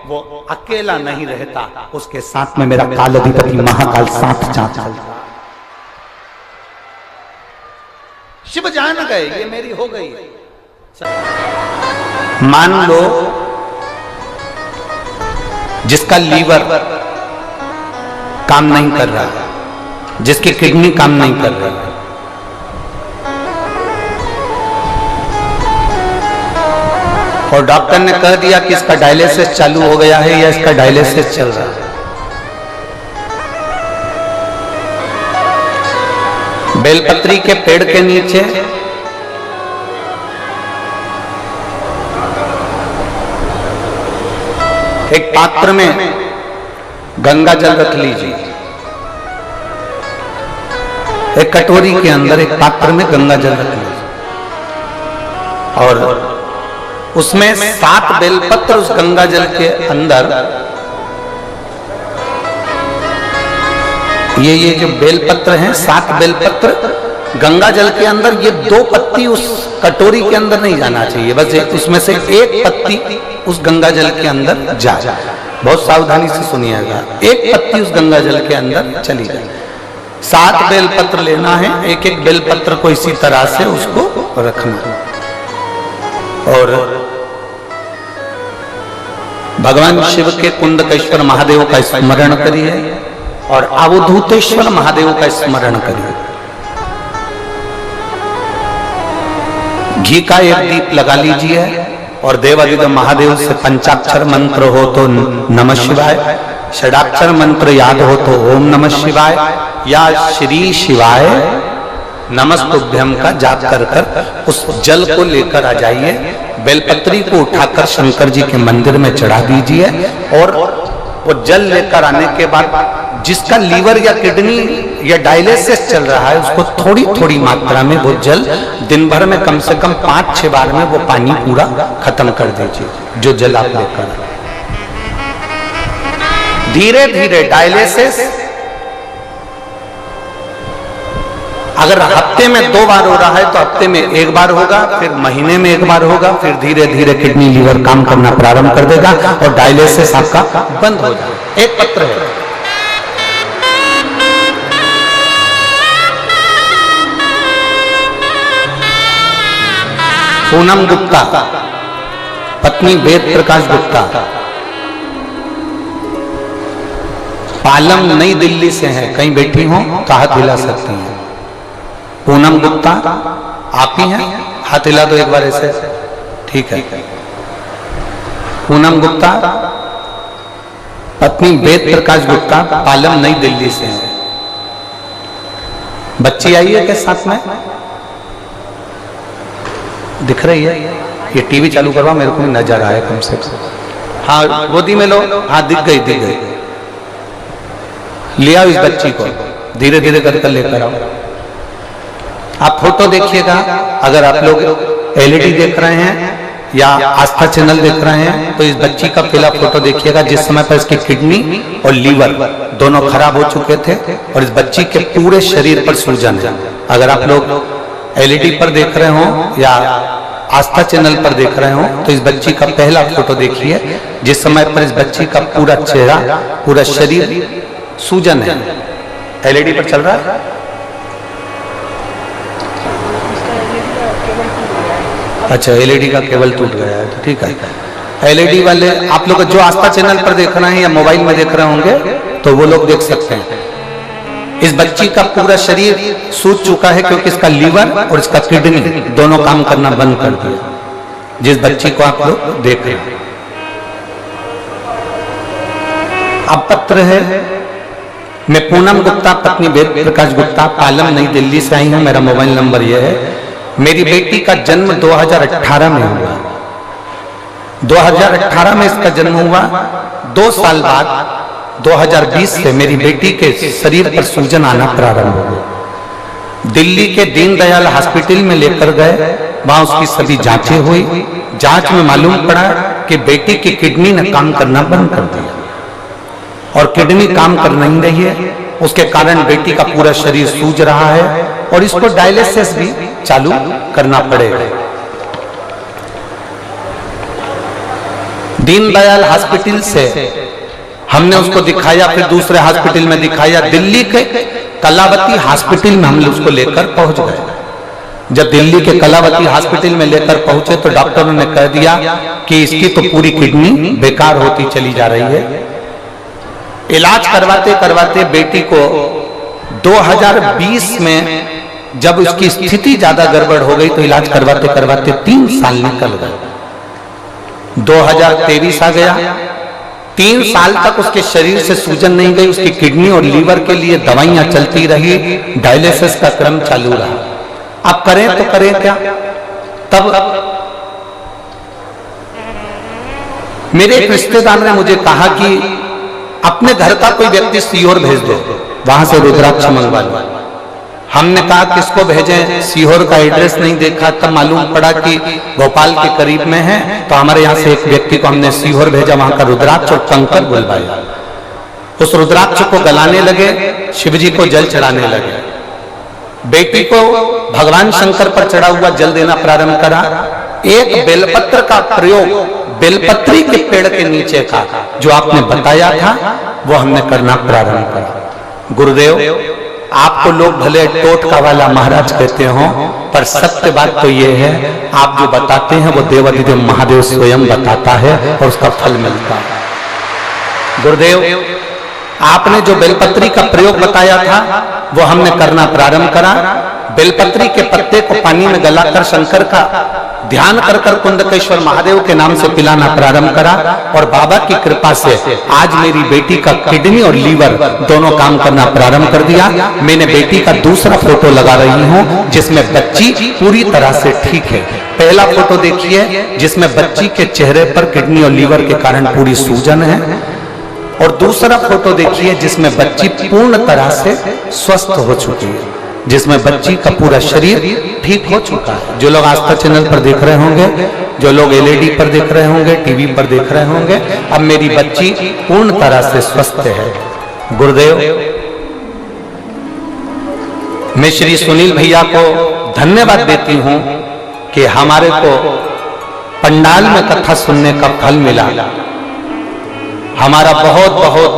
वो अकेला नहीं रहता, उसके साथ में मेरा काल अधिपति महाकाल साथ चलता। शिव जान गए ये मेरी हो गई। मान लो जिसका लीवर काम नहीं कर रहा है, जिसकी किडनी काम नहीं कर रही है, और डॉक्टर ने कह दिया कि इसका डायलिसिस चालू हो गया है या इसका डायलिसिस चल रहा है। बेलपत्री के पेड़ के नीचे एक पात्र में गंगा जल रख लीजिए, एक कटोरी के अंदर एक पात्र में गंगा जल रख लीजिए और उसमें 7 बेलपत्र उस गंगा जल के अंदर, ये जो बेलपत्र हैं 7 बेलपत्र गंगा जल के अंदर, ये 2 पत्ती उस कटोरी के अंदर नहीं जाना चाहिए, बस उसमें से 1 पत्ती उस गंगा जल के अंदर जाए। बहुत सावधानी से सुनिएगा, 1 पत्ती उस गंगा जल के अंदर चली जाए। 7 बेलपत्र लेना है, एक एक बेलपत्र को इसी तरह से उसको रखना और भगवान शिव के कुंडकेश्वर महादेव का स्मरण करिए और अवधूतेश्वर महादेव का स्मरण करिए। घी का एक दीप लगा लीजिए और देवादिदेव महादेव से पंचाक्षर मंत्र हो तो नमः शिवाय, षडाक्षर मंत्र याद हो तो ओम नमः शिवाय या श्री शिवाय नमस्तुभ्यम का जाप कर कर उस जल को लेकर आ जाइए। बेलपत्री को उठाकर शंकर जी के मंदिर में चढ़ा दीजिए और वो जल लेकर आने के बाद जिसका लीवर या किडनी या डायलिसिस चल रहा है उसको थोड़ी थोड़ी मात्रा में वो जल दिन भर में कम से कम 5-6 बार में वो पानी पूरा खत्म कर दीजिए, जो जल आप लेकर। धीरे धीरे डायलिसिस अगर हफ्ते में 2 बार हो रहा है तो हफ्ते में 1 बार होगा, फिर महीने में 1 बार होगा, फिर धीरे धीरे किडनी लीवर काम करना प्रारंभ कर देगा और डायलिसिस आपका बंद हो जाएगा। एक पत्र है, पूनम गुप्ता, पत्नी वेद प्रकाश गुप्ता, पालम नई दिल्ली से है, कहीं बैठी हो तो हाथ हिला सकती हैं। पूनम गुप्ता आप ही हैं, हाथ हिला दो एक बार ऐसे, ठीक है। पूनम गुप्ता पत्नी वेद प्रकाश गुप्ता, पालम नई दिल्ली से है। बच्ची आई है क्या साथ में? दिख रही है? ये टीवी चालू करवा, मेरे को नजर आया कम से कम। हाँ गोदी में लो, हाँ दिख गई दिख गई। ले आओ इस बच्ची को, धीरे धीरे कर लेकर आओ। आप फोटो देखिएगा, अगर आप लोग एलईडी देख रहे हैं या आस्था चैनल देख रहे हैं तो इस बच्ची का पहला फोटो देखिएगा जिस समय पर इसकी किडनी और लीवर दोनों खराब हो चुके थे और इस बच्ची के पूरे शरीर पर सूजन है। अगर आप लोग एलईडी पर देख रहे हो या आस्था चैनल पर देख रहे हो तो इस बच्ची का पहला फोटो देखिए जिस समय पर इस बच्ची का पूरा चेहरा पूरा शरीर सूजन है। एलईडी पर चल रहा है? अच्छा, एलईडी का केबल टूट गया है तो ठीक है। एलईडी वाले आप लोग जो आस्था चैनल पर देख रहे हैं या मोबाइल में देख रहे होंगे तो वो लोग देख सकते हैं। इस बच्ची का पूरा शरीर सूज चुका है क्योंकि इसका लीवर और इसका किडनी दोनों काम करना बंद कर दिया, जिस बच्ची को आप लोग देख रहे हैं। अब पत्र है, मैं पूनम गुप्ता पत्नी वेद प्रकाश गुप्ता, पालम नई दिल्ली से आई हूं। मेरा मोबाइल नंबर यह है। मेरी बेटी का जन्म 2018 में हुआ। 2018 में इसका जन्म हुआ। 2 साल बाद 2020 से मेरी बेटी के शरीर पर सूजन आना प्रारंभ हो गई। दिल्ली के दीनदयाल हॉस्पिटल में लेकर गए, वहां उसकी सभी जांचें हुई। जांच में मालूम पड़ा कि बेटी की किडनी ने काम करना बंद कर दिया और किडनी काम कर नहीं रही है। उसके कारण बेटी का पूरा शरीर सूज रहा है और इसको डायलिसिस भी चालू करना पड़ेगा। दीनदयाल हॉस्पिटल से हमने उसको दिखाया, फिर दूसरे हॉस्पिटल में दिखाया। दिल्ली के कलावती हॉस्पिटल में हम उसको लेकर पहुंच गए। जब दिल्ली के कलावती हॉस्पिटल में लेकर पहुंचे तो डॉक्टरों ने कह दिया कि इसकी तो पूरी किडनी बेकार होती चली जा रही है। इलाज करवाते करवाते बेटी को 2020 में जब उसकी स्थिति ज्यादा गड़बड़ हो गई तो इलाज करवाते करवाते 3 साल निकल गए। 2023 आ गया। 3 साल तक उसके शरीर से सूजन नहीं गई। उसकी किडनी और लीवर के लिए दवाइयां चलती रही, डायलिसिस का क्रम चालू रहा। अब करें तो करें क्या? तब मेरे एक रिश्तेदार ने मुझे कहा कि अपने घर का कोई व्यक्ति सीहोर भेज दो, वहां से रुद्राक्ष मंगवा लो। हमने कहा किसको भेजें, सीहोर का एड्रेस नहीं देखा, तब मालूम पड़ा कि भोपाल के करीब में है। तो हमारे यहाँ से एक व्यक्ति को हमने सीहोर भेजा, वहां का रुद्राक्ष और कंकर बुलवाया। उस रुद्राक्ष को गलाने लगे, शिवजी को जल चढ़ाने लगे। बेटी को भगवान शंकर पर चढ़ा हुआ जल देना प्रारंभ करा। एक बेलपत्र का प्रयोग बेलपत्री के पेड़ के नीचे का जो आपने बताया था वो हमने करना प्रारंभ करा। गुरुदेव, आपको लोग भले टोटका वाला महाराज कहते हो, पर सत्य बात तो ये है, आप जो बताते हैं वो देवाधिदेव महादेव स्वयं बताता है और उसका फल मिलता है। गुरुदेव, आपने जो बेलपत्री का प्रयोग बताया था वो हमने करना प्रारंभ करा। बेलपत्री के पत्ते को पानी में गलाकर शंकर का ध्यान कर कर कुंडकेश्वर महादेव के नाम से पिलाना प्रारंभ करा। और बाबा की कृपा से आज मेरी बेटी का किडनी और लीवर दोनों काम करना प्रारंभ कर दिया। मैंने बेटी का दूसरा फोटो लगा रही हूँ जिसमें बच्ची पूरी तरह से ठीक है। पहला फोटो देखिए जिसमें बच्ची के चेहरे पर किडनी और लीवर के कारण पूरी सूजन है, और दूसरा फोटो देखिए जिसमें बच्ची पूर्ण तरह से स्वस्थ हो चुकी है, जिसमें बच्ची का पूरा शरीर ठीक हो चुका है। जो लोग आस्था चैनल पर देख रहे होंगे, जो लोग एलईडी पर देख रहे होंगे, टीवी पर देख रहे होंगे, अब मेरी बच्ची पूर्ण तरह से स्वस्थ है। गुरुदेव, मैं श्री सुनील भैया को धन्यवाद देती हूं कि हमारे को पंडाल में कथा सुनने का फल मिला। हमारा बहुत बहुत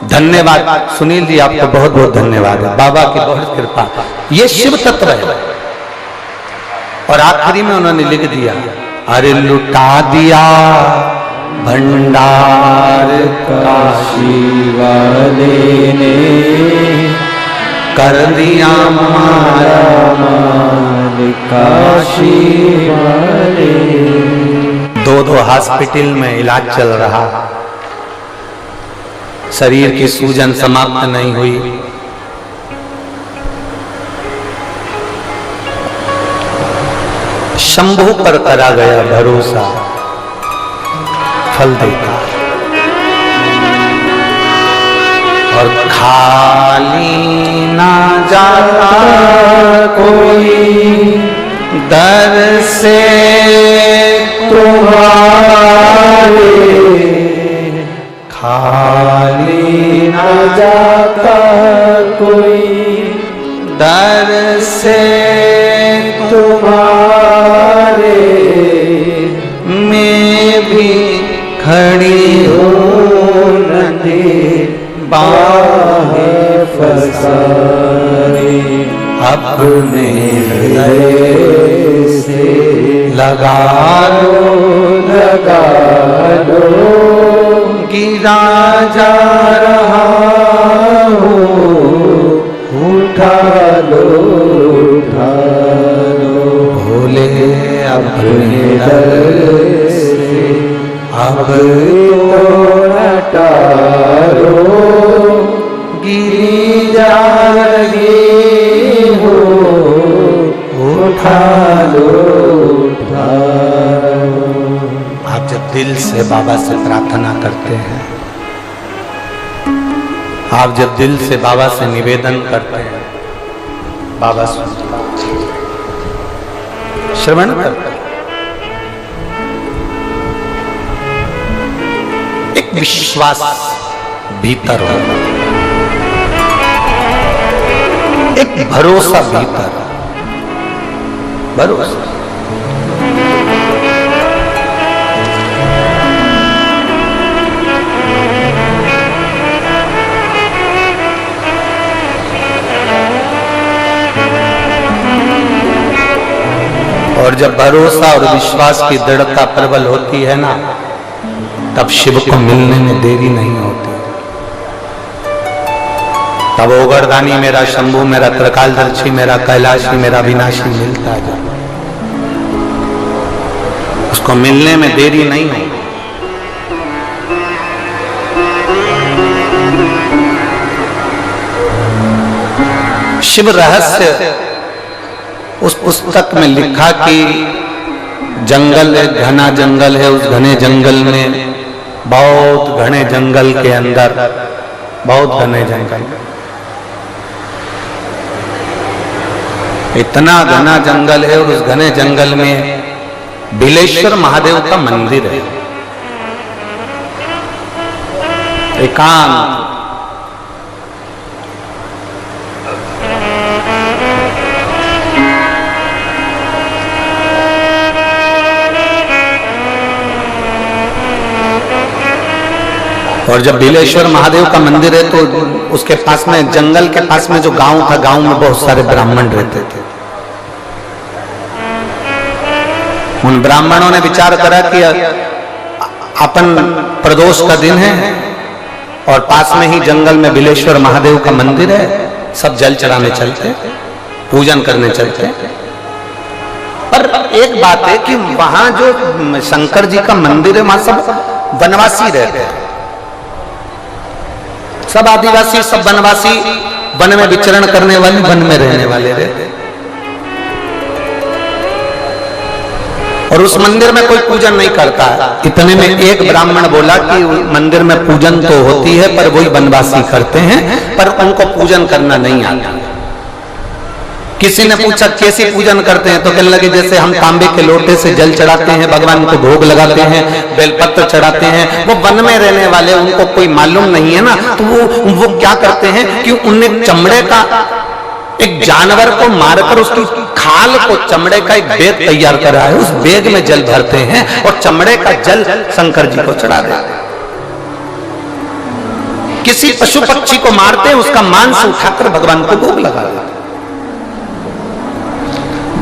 धन्यवाद सुनील जी, आपको बहुत बहुत धन्यवाद है। बाबा की बहुत कृपा, ये शिव तत्व है। और आखिरी में उन्होंने लिख दिया, अरे लुटा दिया भंडार काशी वाले ने, कर दिया मारा माल काशी वाले। दो हॉस्पिटल में इलाज चल रहा, शरीर की सूजन समाप्त नहीं हुई। शंभू पर करा गया भरोसा, फल देता। और खाली ना जाता कोई दर से तुम्हारे, खाली ना जाता कोई दर से तुम्हारे, मैं भी खड़ी हो न दे बाहें फसाने, अपने हृदय से लगा लो, गिरा जा रहा हो, उठा लो भोले अपने दर से, अब तो टारो, गिरी जा रही हो, उठा लो। आप जब दिल से बाबा से प्रार्थना करते हैं, आप जब दिल से बाबा से निवेदन करते हैं, बाबा श्रवण करते हैं। एक विश्वास भीतर हो, एक भरोसा भीतर, भरोसा। और जब भरोसा और विश्वास की दृढ़ता प्रबल होती है ना, तब शिव को मिलने में देरी नहीं होती। तब ओगरदानी मेरा, शंभू मेरा, त्रिकालदर्शी मेरा, कैलाशी मेरा, विनाशी मिलता है। उसको मिलने में देरी नहीं होती। शिव रहस्य उस पुस्तक में लिखा कि जंगल, एक घना जंगल है। उस घने जंगल में, बहुत घने जंगल के अंदर, बहुत घने जंगल, इतना घना जंगल है और उस घने जंगल में बिलेश्वर महादेव का मंदिर है, एकांत। और जब बिलेश्वर महादेव का मंदिर है तो उसके पास में, जंगल के पास में जो गांव था, गांव में बहुत सारे ब्राह्मण रहते थे। उन ब्राह्मणों ने विचार करा कि अपन प्रदोष का दिन है और पास में ही जंगल में बिलेश्वर महादेव का मंदिर है, सब जल चढ़ाने चलते, पूजन करने चलते। पर एक बात है कि वहां जो शंकर जी का मंदिर है, वहां सब वनवासी रहते हैं, सब आदिवासी, सब वनवासी, वन में विचरण करने वाले, वन में रहने वाले रहते। और उस मंदिर में कोई पूजन नहीं करता। इतने में एक ब्राह्मण बोला कि मंदिर में पूजन तो होती है पर वही वनवासी करते हैं, पर उनको पूजन करना नहीं आता। किसी ने पूछा कैसे पूजन करते हैं, तो कहने लगे जैसे हम तांबे के लोटे से जल चढ़ाते हैं, भगवान को भोग लगाते हैं, बेलपत्र चढ़ाते हैं। वो वन में रहने वाले, उनको कोई मालूम नहीं है ना, तो वो क्या करते हैं कि उनने चमड़े का एक जानवर को मारकर उसकी खाल को, चमड़े का एक बैग तैयार करा है, उस बैग में जल भरते हैं और चमड़े का जल शंकर जी को चढ़ा देते हैं। किसी पशु पक्षी को मारते हैं, उसका मांस उठाकर भगवान को भोग लगा देते हैं।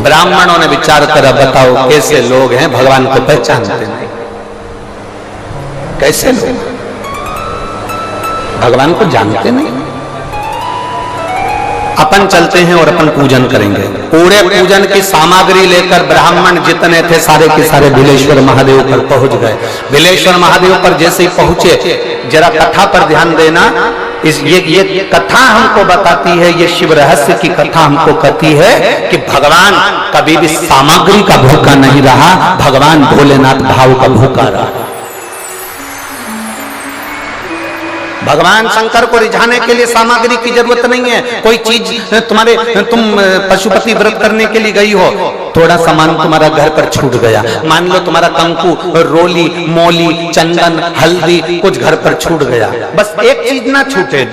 ब्राह्मणों ने विचार करा, बताओ कैसे लोग हैं, भगवान को पहचानते नहीं, कैसे लोग भगवान को जानते नहीं। अपन चलते हैं और अपन पूजन करेंगे। पूरे पूजन की सामग्री लेकर ब्राह्मण जितने थे सारे के सारे बिलेश्वर महादेव पर पहुंच गए। बिलेश्वर महादेव पर जैसे ही पहुंचे, जरा कथा पर ध्यान देना, ये कथा हमको बताती है, ये शिव रहस्य की कथा हमको कहती है कि भगवान कभी भी सामग्री का भूखा नहीं रहा, भगवान भोलेनाथ भाव का भूखा रहा। भगवान शंकर को रिझाने के लिए सामग्री की जरूरत नहीं है। कोई चीज तुम पशुपति व्रत करने के लिए गई हो, थोड़ा सामान तुम्हारा घर पर छूट गया, मान लो तुम्हारा कंकु, रोली, मौली, चंदन, हल्दी कुछ घर पर छूट गया, बस एक चीज ना छूटे,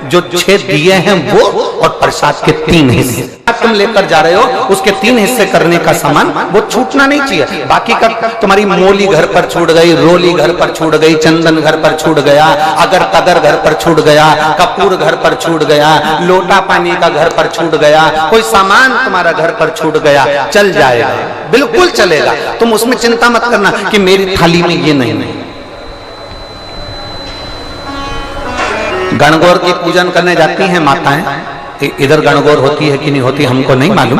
जो 6 दिए हैं वो और प्रसाद के 3 हिस्से तुम लेकर जा रहे हो, उसके 3 हिस्से करने का सामान वो छूटना नहीं चाहिए। बाकी का तुम्हारी मौली घर पर छूट गई, रोली घर पर छूट गई, चंदन घर पर छूट गया, अगर कदर घर पर छूट गया, कपूर घर पर छूट गया, लोटा पानी का घर पर छूट गया, कोई सामान तुम्हारा घर पर छूट गया, चल जाएगा, बिल्कुल चलेगा। तुम उसमें चिंता मत करना कि मेरी थाली में ये नहीं। गणगौर की पूजन करने जाती हैं माताएं, इधर गणगौर होती है कि नहीं होती हमको नहीं मालूम।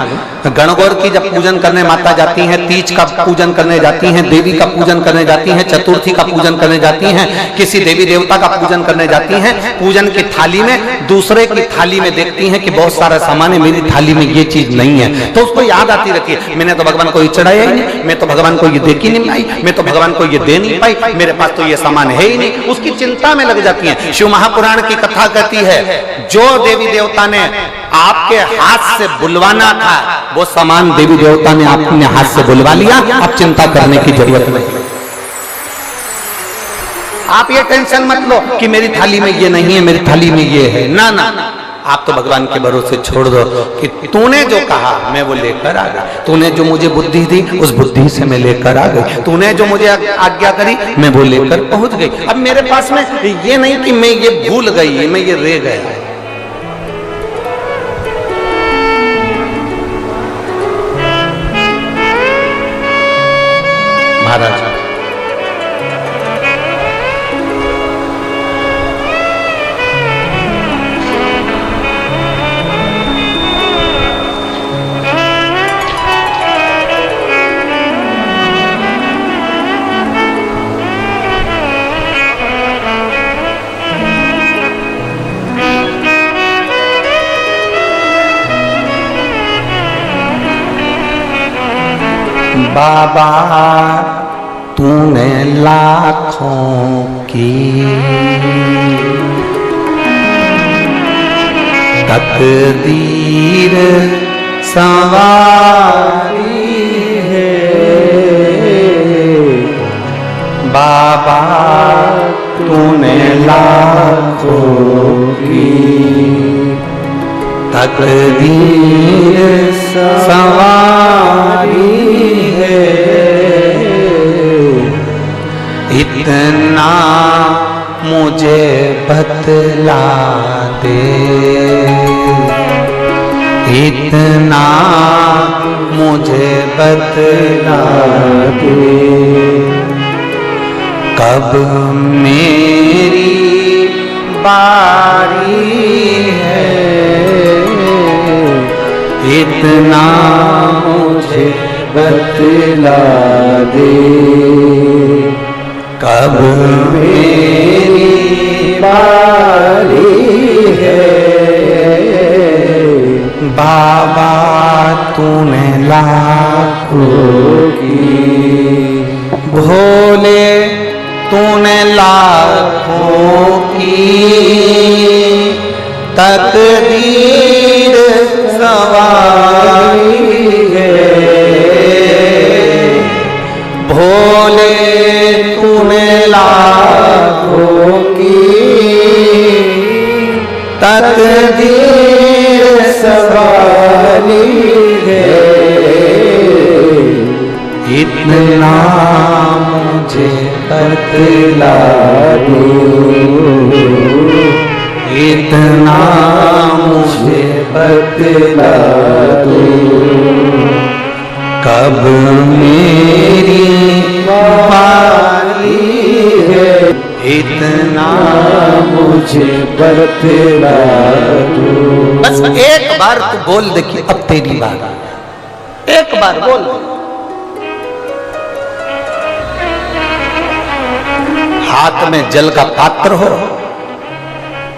गणगौर की जब पूजन करने माता जाती हैं, तीज का पूजन करने जाती हैं, देवी का पूजन करने जाती हैं, चतुर्थी का पूजन करने जाती हैं, किसी देवी देवता का पूजन करने जाती हैं, पूजन की थाली में दूसरे की थाली में देखती हैं कि बहुत सारा सामान है, मेरी थाली में ये चीज नहीं है, तो उसको याद आती रहती है, मैंने तो भगवान को ये चढ़ाया ही नहीं, मैं तो भगवान को ये दे ही नहीं पाई, मैं तो भगवान को ये दे नहीं पाई, मेरे पास तो ये सामान है ही नहीं, उसकी चिंता में लग जाती है। शिव महापुराण की कथा कहती है, जो देवी देवता ने आपके हाथ से बुलवाना था वो सामान देवी देवता ने अपने हाथ से बुलवा लिया, अब चिंता करने की जरूरत नहीं। आप ये टेंशन मत लो कि मेरी थाली में ये नहीं है, मेरी थाली में ये है, ना ना, आप तो भगवान के भरोसे छोड़ दो कि तूने जो कहा मैं वो लेकर आ गया, तूने जो मुझे बुद्धि दी उस बुद्धि से मैं लेकर आ गई, तूने जो मुझे आज्ञा करी मैं वो लेकर पहुंच गई। अब मेरे पास में ये नहीं कि मैं ये भूल गई, मैं ये रह गया। महाराज बाबा तूने लाखों की तकदीर संवारी है, बाबा तूने लाखों की तकदीर संवारी है। इतना मुझे बतला दे, इतना मुझे बतला दे, कब मेरी बारी है, इतना मुझे बतला दे, कब मेरी बारी है। बाबा तूने लाखों की, भोले तूने लाखों की तकदीर संवारी है, भोले तूने लाखों की तकदीर संवारी है। इतना मुझे बतला दो, इतना मुझे बतला दो, कब मेरी बारी है, इतना मुझे बतला दो। बस एक बार तू बोल दे कि अब तेरी बात, एक बार बोल। हाथ में जल का पात्र हो,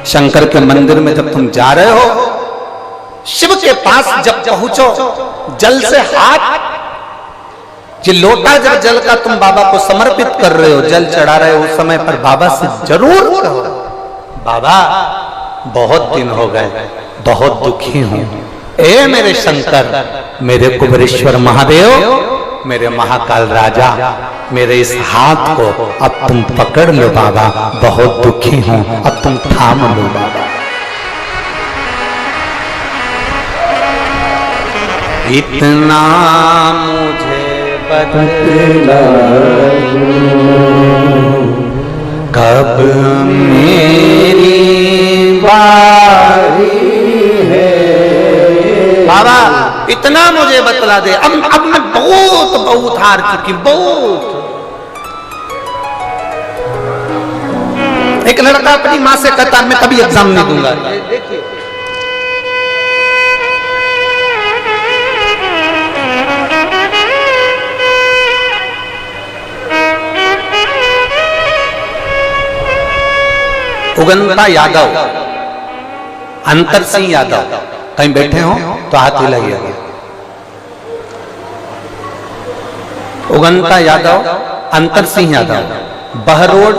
शंकर के मंदिर में जब तुम जा रहे हो, शिव के पास जब पहुंचो, जल से हाथ, ये लोटा जब जल का तुम बाबा को समर्पित कर रहे हो, जल चढ़ा रहे हो, उस समय पर बाबा से जरूर कहो, बाबा बहुत दिन हो गए, बहुत दुखी हूं, ए मेरे शंकर, मेरे कुबेरेश्वर महादेव, मेरे महाकाल राजा, मेरे इस हाथ को अब तुम पकड़ लो बाबा, बहुत दुखी हूं, अब तुम थाम लो बाबा। इतना मुझे बतला दो, कब मेरी बारी है, बाबा इतना मुझे बतला दे, अब मैं बहुत हार चुकी, बहुत। एक लड़का अपनी माँ से कहता मैं कभी एग्जाम नहीं दूंगा, देखिए उगंता यादव, अंतर सिंह यादव, कहीं बैठे हो तो हाथ हिलाइए। उगंता यादव, अंतर सिंह यादव, बहरोड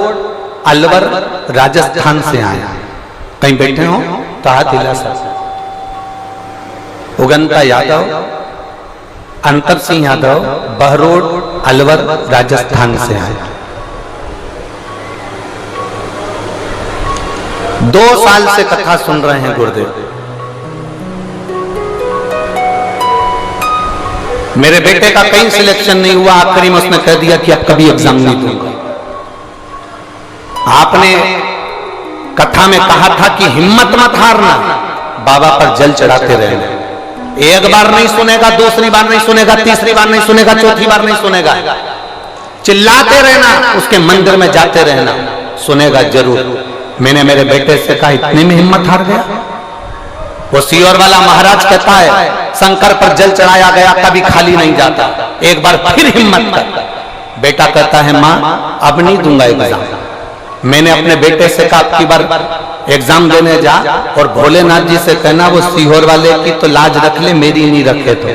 अलवर राजस्थान से आए, कहीं बैठे हो तो हाथ हिला सकते। उगंता यादव, अंतर सिंह यादव, बहरोड अलवर राजस्थान से आए, 2 साल से कथा सुन रहे हैं गुरुदेव। मेरे बेटे का कहीं सिलेक्शन नहीं हुआ, आखिरी में उसने कह दिया कि अब कभी एग्जाम नहीं दूंगा। आपने कथा में कहा था कि हिम्मत मत हारना, बाबा पर जल चढ़ाते रहना, एक बार नहीं सुनेगा, दूसरी बार नहीं सुनेगा, तीसरी बार नहीं सुनेगा, चौथी बार नहीं सुनेगा, चिल्लाते रहना, उसके मंदिर में जाते रहना, सुनेगा जरूर। मैंने मेरे बेटे से कहा इतने में हिम्मत हार गया। वो सीहोर वाला महाराज कहता है शंकर पर जल चढ़ाया गया कभी खाली नहीं जाता, एक बार फिर हिम्मत कर। बेटा कहता है माँ अब नहीं दूंगा एग्जाम। मैंने अपने बेटे से कहा अब की बार एग्जाम देने जा और भोलेनाथ जी से कहना वो सीहोर वाले की तो लाज रख ले, मेरी नहीं रखे तो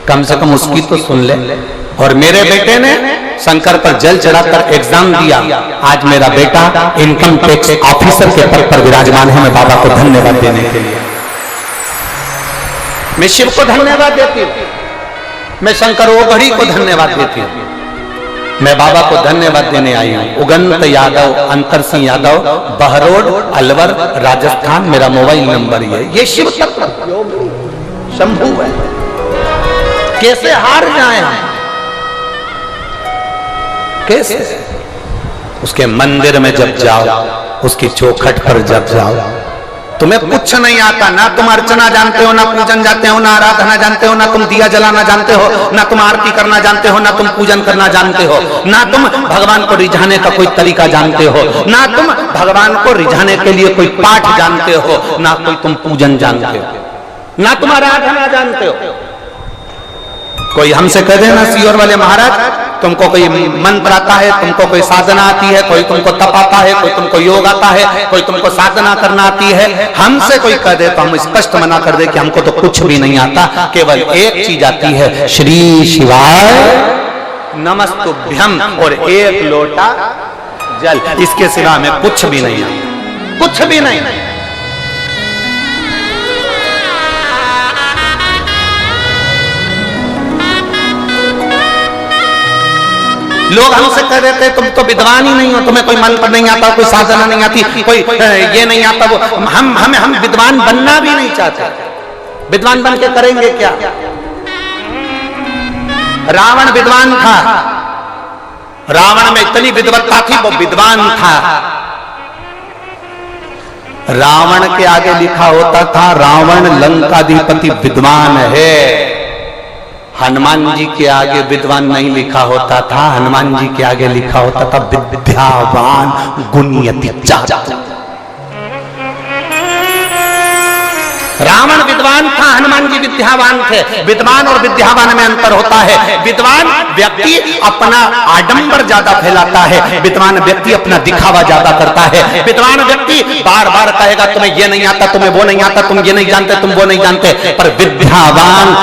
कम से कम उसकी तो सुन ले। और मेरे बेटे ने शंकर पर जल चढ़ाकर एग्जाम दिया। आज मेरा बेटा इनकम टैक्स ऑफिसर के पद पर विराजमान है। मैं बाबा को धन्यवाद देने के लिए, मैं शिव को धन्यवाद देती हूँ, मैं शंकर ओघड़ी को धन्यवाद देती हूँ, मैं बाबा को धन्यवाद देने आई हूँ। उगंत यादव, अंतर सिंह यादव, बहरोड, अलवर, राजस्थान, मेरा मोबाइल नंबर ये। ये शिव तत्व शंभू है। कैसे हार जाए हम, कैसे? उसके मंदिर में जब जाओ, उसकी चौखट पर जब जाओ, तुम्हें कुछ नहीं आता, ना तुम अर्चना जानते हो, ना पूजन जानते हो, ना आराधना जानते हो, ना तुम दिया जलाना जानते हो, ना तुम आरती करना जानते हो, ना तुम पूजन करना जानते हो, ना तुम भगवान को रिझाने का कोई तरीका जानते हो, ना तुम भगवान को रिझाने के लिए कोई पाठ जानते हो, ना कोई तुम पूजन जानते हो, ना तुम आराधना जानते हो। कोई हमसे कह देना सीहोर वाले महाराज तुमको कोई मंत्र आता है, तुमको कोई साधना आती है, कोई तुमको तप आता है, कोई तुमको योग आता है, कोई तुमको साधना करना आती है, हमसे कोई कह दे तो हम स्पष्ट मना कर दे कि हमको तो कुछ भी नहीं आता, केवल एक चीज आती है, श्री शिवाय नमस्तुभ्यम और एक लोटा जल। इसके सिवा में कुछ भी नहीं आता, कुछ भी नहीं। लोग हमसे कह देते तुम तो विद्वान ही नहीं हो, तुम्हें कोई मंत्र नहीं आता, कोई साधना नहीं आती, कोई ये नहीं आता, वो हम विद्वान बनना भी नहीं चाहते। विद्वान बन के करेंगे क्या? रावण विद्वान था, रावण में इतनी विद्वत्ता थी, वो विद्वान था। रावण के आगे लिखा होता था रावण लंकाधिपति विद्वान है। हनुमान जी के आगे विद्वान नहीं लिखा होता था, हनुमान जी के आगे लिखा होता था विद्यावान गुणयति चातुर। रावण विद्वान था, हनुमान जी विद्यावान थे। विद्वान और विद्यावान में अंतर होता है। विद्वान व्यक्ति अपना आडंबर ज्यादा फैलाता है, विद्वान व्यक्ति अपना दिखावा ज्यादा करता है। विद्वान व्यक्ति बार बार कहेगा तुम्हें ये नहीं आता, तुम्हें वो नहीं आता, तुम ये नहीं जानते, तुम वो नहीं जानते। पर विद्यावान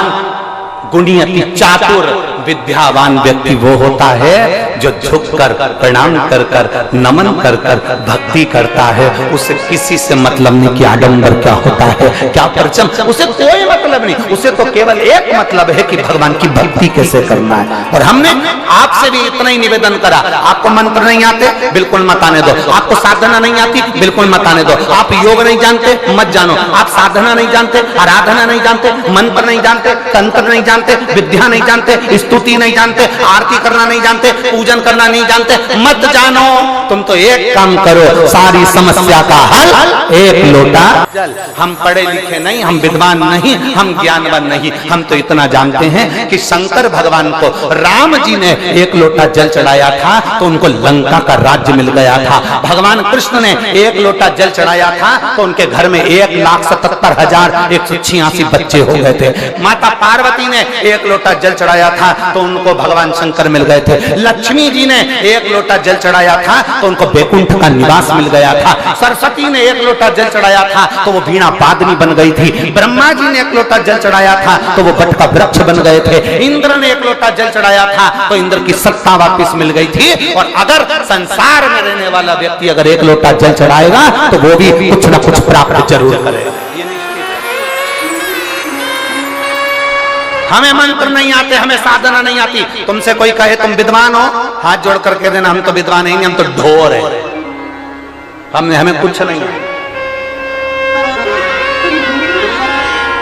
गुणयति चातुर, विद्यावान व्यक्ति वो होता है जो झुककर प्रणाम कर कर नमन कर कर भक्ति करता है। उसे किसी से मतलब नहीं कि आडंबर क्या होता है, क्या परचम, उसे कोई मतलब नहीं। उसे तो केवल एक मतलब है कि भगवान की भक्ति कैसे करना है। और हमने आपसे भी इतना ही निवेदन करा, आपको मंत्र नहीं आते बिल्कुल मत आने दो, आपको साधना नहीं आती बिल्कुल मत आने दो, आप योग नहीं जानते मत जानो, आप साधना नहीं जानते, आराधना नहीं जानते, मंत्र नहीं जानते, तंत्र नहीं जानते, विद्या नहीं जानते, स्तुति नहीं जानते, आरती करना नहीं जानते, पूजन करना नहीं जानते, मत जानो। तुम तो एक काम करो, सारी समस्या का हल एक लोटा जल। हम पढ़े लिखे नहीं, हम विद्वान नहीं, हम ज्ञानवान नहीं, हम तो इतना जानते हैं कि शंकर भगवान को राम जी ने एक लोटा जल चढ़ाया था तो उनको लंका का राज्य मिल गया था। भगवान कृष्ण ने एक लोटा जल चढ़ाया था तो उनके घर में 1,77,186 बच्चे हो गए थे। माता पार्वती ने एक लोटा जल चढ़ाया था तो उनको भगवान शंकर मिल गए थे। लक्ष्मी जी ने एक लोटा जल चढ़ाया था तो उनको बैकुंठ का निवास मिल गया था। सरस्वती ने एक लोटा जल चढ़ाया था तो वो वीणा वादनी बन गई थी। ब्रह्मा जी ने एक लोटा जल चढ़ाया था तो वो बट का वृक्ष बन गए थे। इंद्र ने एक लोटा जल चढ़ाया था तो इंद्र की सत्ता वापिस मिल गई थी। और अगर संसार में रहने वाला व्यक्ति अगर एक लोटा जल चढ़ाएगा तो वो भी कुछ ना कुछ प्राप्त जरूर करेगा। हमें मंत्र नहीं आते, हमें साधना नहीं आती। तुमसे कोई कहे तुम विद्वान हो, हाथ जोड़ करके देना हम तो विद्वान नहीं, हम तो ढोर है, हमें कुछ नहीं,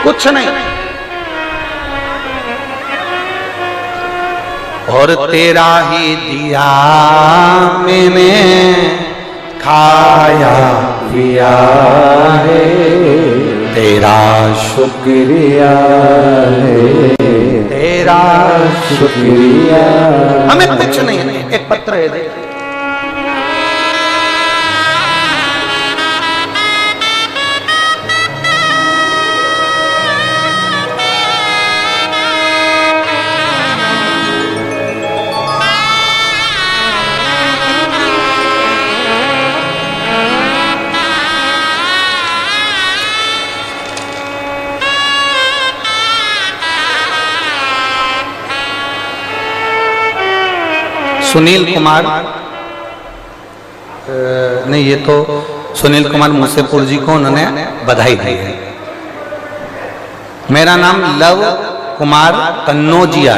कुछ नहीं। और तेरा ही दिया मैंने खाया पिया है, तेरा शुक्रिया है, तेरा शुक्रिया। हमें कुछ नहीं है। एक पत्र है देखिए, सुनील कुमार, नहीं ये तो सुनील कुमार मूसेपुर जी को उन्होंने बधाई दी है। मेरा नाम लव कुमार कन्नौजिया,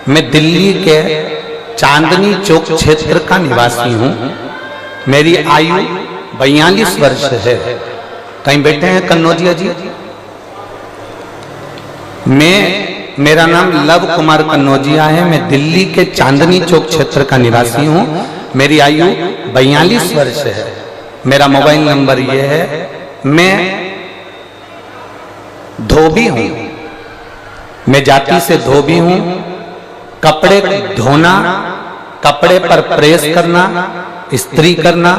मैं दिल्ली के चांदनी चौक क्षेत्र का निवासी हूं। मेरी आयु 42 वर्ष है। कहीं बैठे हैं कन्नौजिया जी? मेरा नाम लव कुमार कन्नौजिया है। मैं दिल्ली के चांदनी चौक क्षेत्र का निवासी हूं। मेरी आयु 42 वर्ष है। मेरा मोबाइल नंबर यह है। मैं धोबी हूं, मैं जाति से धोबी हूं। कपड़े धोना, कपड़े पर प्रेस करना, इस्त्री करना,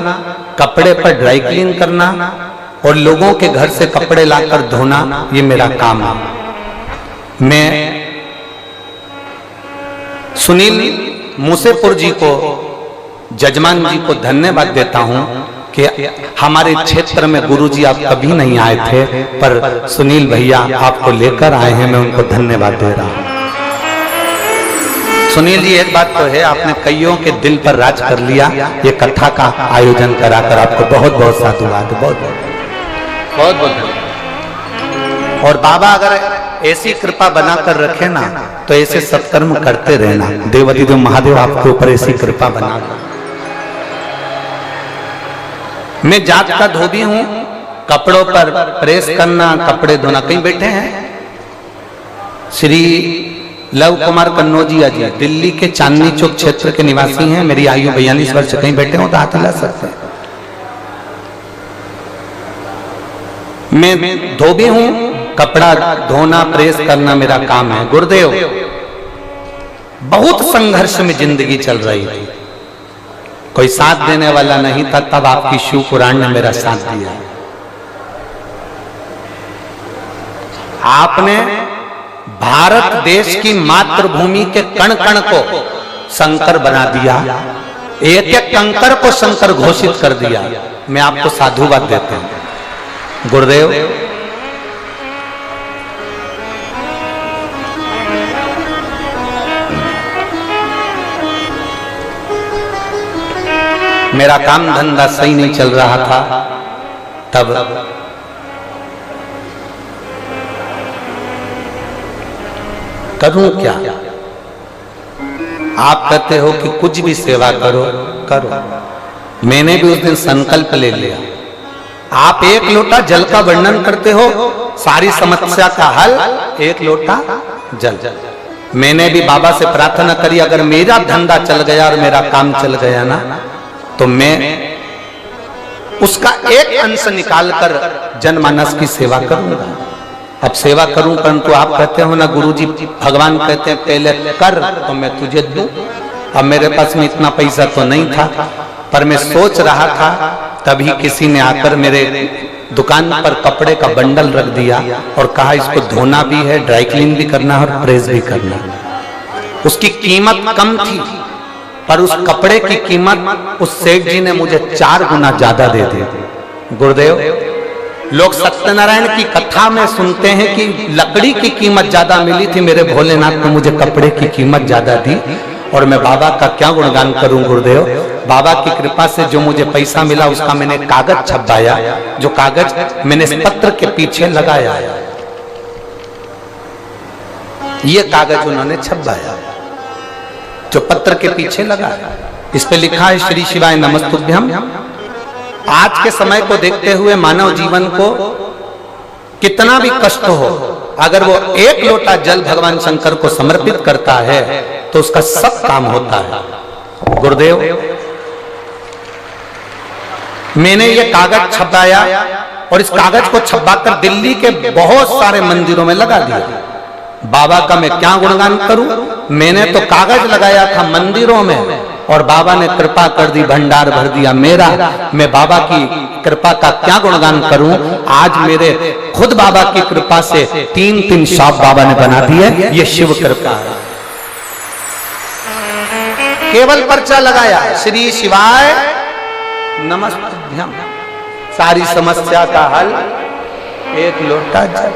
कपड़े पर ड्राई क्लीन करना और लोगों के घर से कपड़े लाकर धोना, ये मेरा काम है। मैं सुनील मूसेपुर जी को, जजमान जी को धन्यवाद देता हूं कि हमारे क्षेत्र में गुरुजी आप कभी नहीं आए थे, पर सुनील भैया आपको लेकर आए हैं, मैं उनको धन्यवाद दे रहा हूं। सुनील जी, एक बात तो है, आपने कईयों के दिल पर राज कर लिया। ये कथा का आयोजन कराकर आपको बहुत बहुत साधुवाद, बहुत बहुत बहुत। और बाबा अगर ऐसी कृपा बनाकर रखे ना, तो ऐसे सत्कर्म करते रहना। देवाधिदेव महादेव आपके ऊपर ऐसी कृपा बना। मैं जात का धोबी हूं, कपड़ों पर प्रेस करना, कपड़े धोना। कहीं बैठे हैं श्री लव कुमार कन्नौजिया जी, दिल्ली के चांदनी चौक क्षेत्र के निवासी हैं। मेरी आयु 42 वर्ष। कहीं बैठे हो तो हाथ हिला सकते हैं। मैं धोबी हूं, कपड़ा धोना, प्रेस करना मेरा काम है। गुरुदेव, बहुत संघर्ष में जिंदगी चल रही थी, कोई साथ देने वाला नहीं था, तब आपकी शिव पुराण ने मेरा साथ दिया। आपने भारत देश की मातृभूमि के कण कण को शंकर बना दिया, एक एक कंकर को शंकर घोषित कर दिया। मैं आपको साधुवाद देता हूं गुरुदेव। मेरा काम धंधा सही नहीं चल रहा था, तब करूं क्या? आप कहते हो कि कुछ भी सेवा करो करो। मैंने भी उस दिन संकल्प ले लिया। आप एक लोटा जल का वर्णन करते हो, सारी समस्या का हल एक लोटा जल। मैंने भी बाबा से प्रार्थना करी, अगर मेरा धंधा चल गया और मेरा काम चल गया ना, तो मैं उसका एक अंश निकालकर जनमानस की सेवा करूंगा। अब सेवा करूं, परंतु आप कहते हो ना गुरुजी, भगवान कहते हैं पहले कर तो मैं तुझे दूं। अब मेरे पास में इतना पैसा तो नहीं था, पर मैं सोच रहा था, तभी किसी ने आकर मेरे दुकान पर कपड़े का बंडल रख दिया और कहा इसको धोना भी है, ड्राई क्लीन भी करना है और प्रेस भी करना है। उसकी कीमत कम थी, पर उस कपड़े की कीमत उस सेठ जी ने मुझे 4 गुना ज्यादा दे दी। गुरुदेव, लोग सत्यनारायण की कथा में सुनते हैं कि लकड़ी की कीमत ज्यादा मिली थी, मेरे भोलेनाथ ने मुझे कपड़े की कीमत ज्यादा दी। और मैं बाबा का क्या गुणगान करूं गुरुदेव। बाबा की कृपा से जो मुझे पैसा मिला, उसका मैंने कागज छपवाया। जो कागज मैंने इस पत्र के पीछे लगाया, ये कागज उन्होंने छपवाया जो पत्र के पीछे लगा। इस पे लिखा है श्री शिवाय नमस्तुभ्यम। आज के समय को देखते हुए मानव जीवन को कितना भी कष्ट हो, अगर वो एक लोटा जल भगवान शंकर को समर्पित करता है तो उसका सब काम होता है। गुरुदेव, मैंने ये कागज छपाया और इस कागज को छपाकर दिल्ली के बहुत सारे मंदिरों में लगा दिया। बाबा का मैं क्या गुणगान करूं। मैंने तो कागज लगाया था मंदिरों में और बाबा ने कृपा कर दी, भंडार भर दिया मेरा। मैं बाबा की कृपा का क्या गुणगान करूं। आज मेरे खुद बाबा की कृपा से 3 शॉप बाबा ने बना दिए। ये शिव कृपा है। केवल पर्चा लगाया, श्री शिवाय नमस्तुभ्यम, सारी समस्या का हल एक लोटा जल।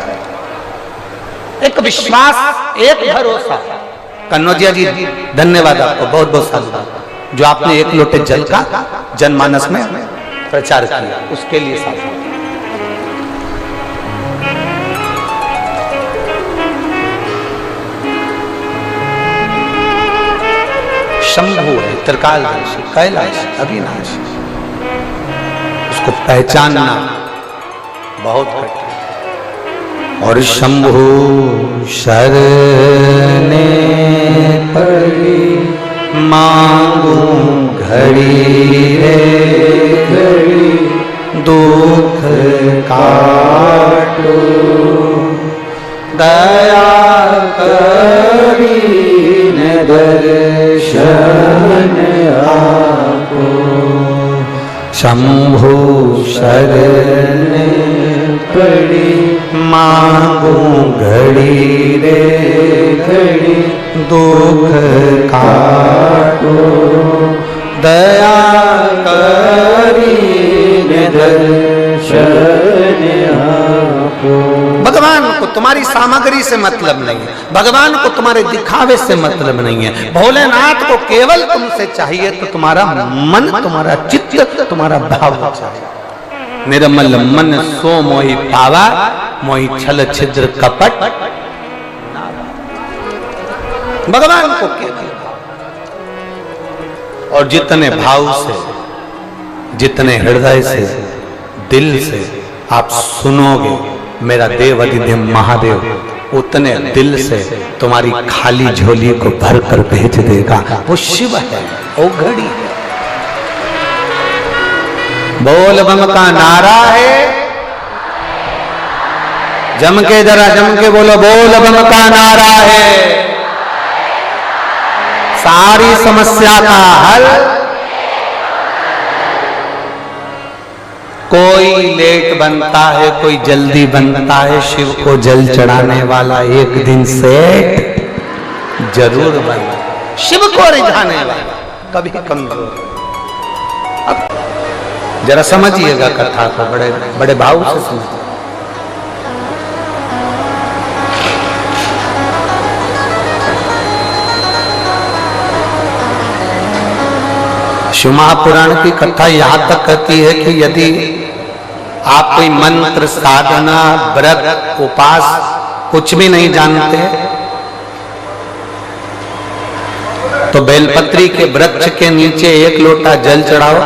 एक विश्वास, एक भरोसा। कन्नौजिया जी धन्यवाद आपको, बहुत बहुत साधुवाद जो आपने एक लोटे जल का जनमानस में प्रचार किया, उसके लिए साधुवाद। शंभु है, त्रिकालदर्शी, कैलाश, अविनाशी, उसको पहचानना बहुत कठिन। और शंभु शरणे पड़ी मांगू घड़ी रे घड़ी दुख काटो दया करी दर्शन आपो शंभु शरण पड़ी मांगू घड़ी रे घड़ी दुख काटो दया करी दर्शन आपो। भगवान को तुम्हारी सामग्री से मतलब नहीं है, भगवान को तुम्हारे दिखावे से मतलब नहीं है। भोलेनाथ को केवल तुमसे चाहिए तो तुम्हारा मन, तुम्हारा चित्त, तुम्हारा भाव चाहिए। निर्मल मन सो मोहि पावा, मोहि छल छिद्र कपट। भगवान को केवल, और जितने भाव से, जितने हृदय से, दिल से आप सुनोगे मेरा देव अधिदेव महादेव, उतने दिल से तुम्हारी खाली झोली को भर कर भेज देगा। वो शिव है, वो घड़ी है। बोल बम का नारा है, जम के जरा जम के बोलो, बोल बम का नारा है। सारी समस्या का हल, कोई लेट बनता है, कोई जल्दी बनता है, शिव को जल चढ़ाने वाला एक दिन सेठ जरूर बनता। शिव को रिझाने वाला कभी कमजोर। अब जरा समझिएगा कथा को, बड़े बड़े भाव से समझिए। शिव महापुराण की कथा यहां तक कहती है कि यदि आप कोई मंत्र, साधना, व्रत, उपास कुछ भी नहीं जानते तो बेलपत्री के वृक्ष के नीचे एक लोटा जल चढ़ाओ,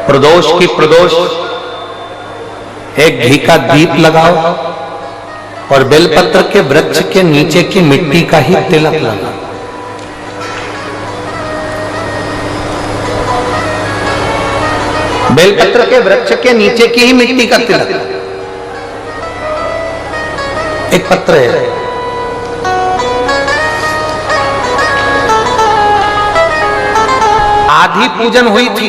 प्रदोष की प्रदोष एक घी का दीप लगाओ और बेलपत्र के वृक्ष के नीचे की मिट्टी का ही तिलक लगाओ। बेलपत्र के वृक्ष के नीचे की ही मिट्टी का तिलक, एक पत्र है, आधी पूजन हुई थी।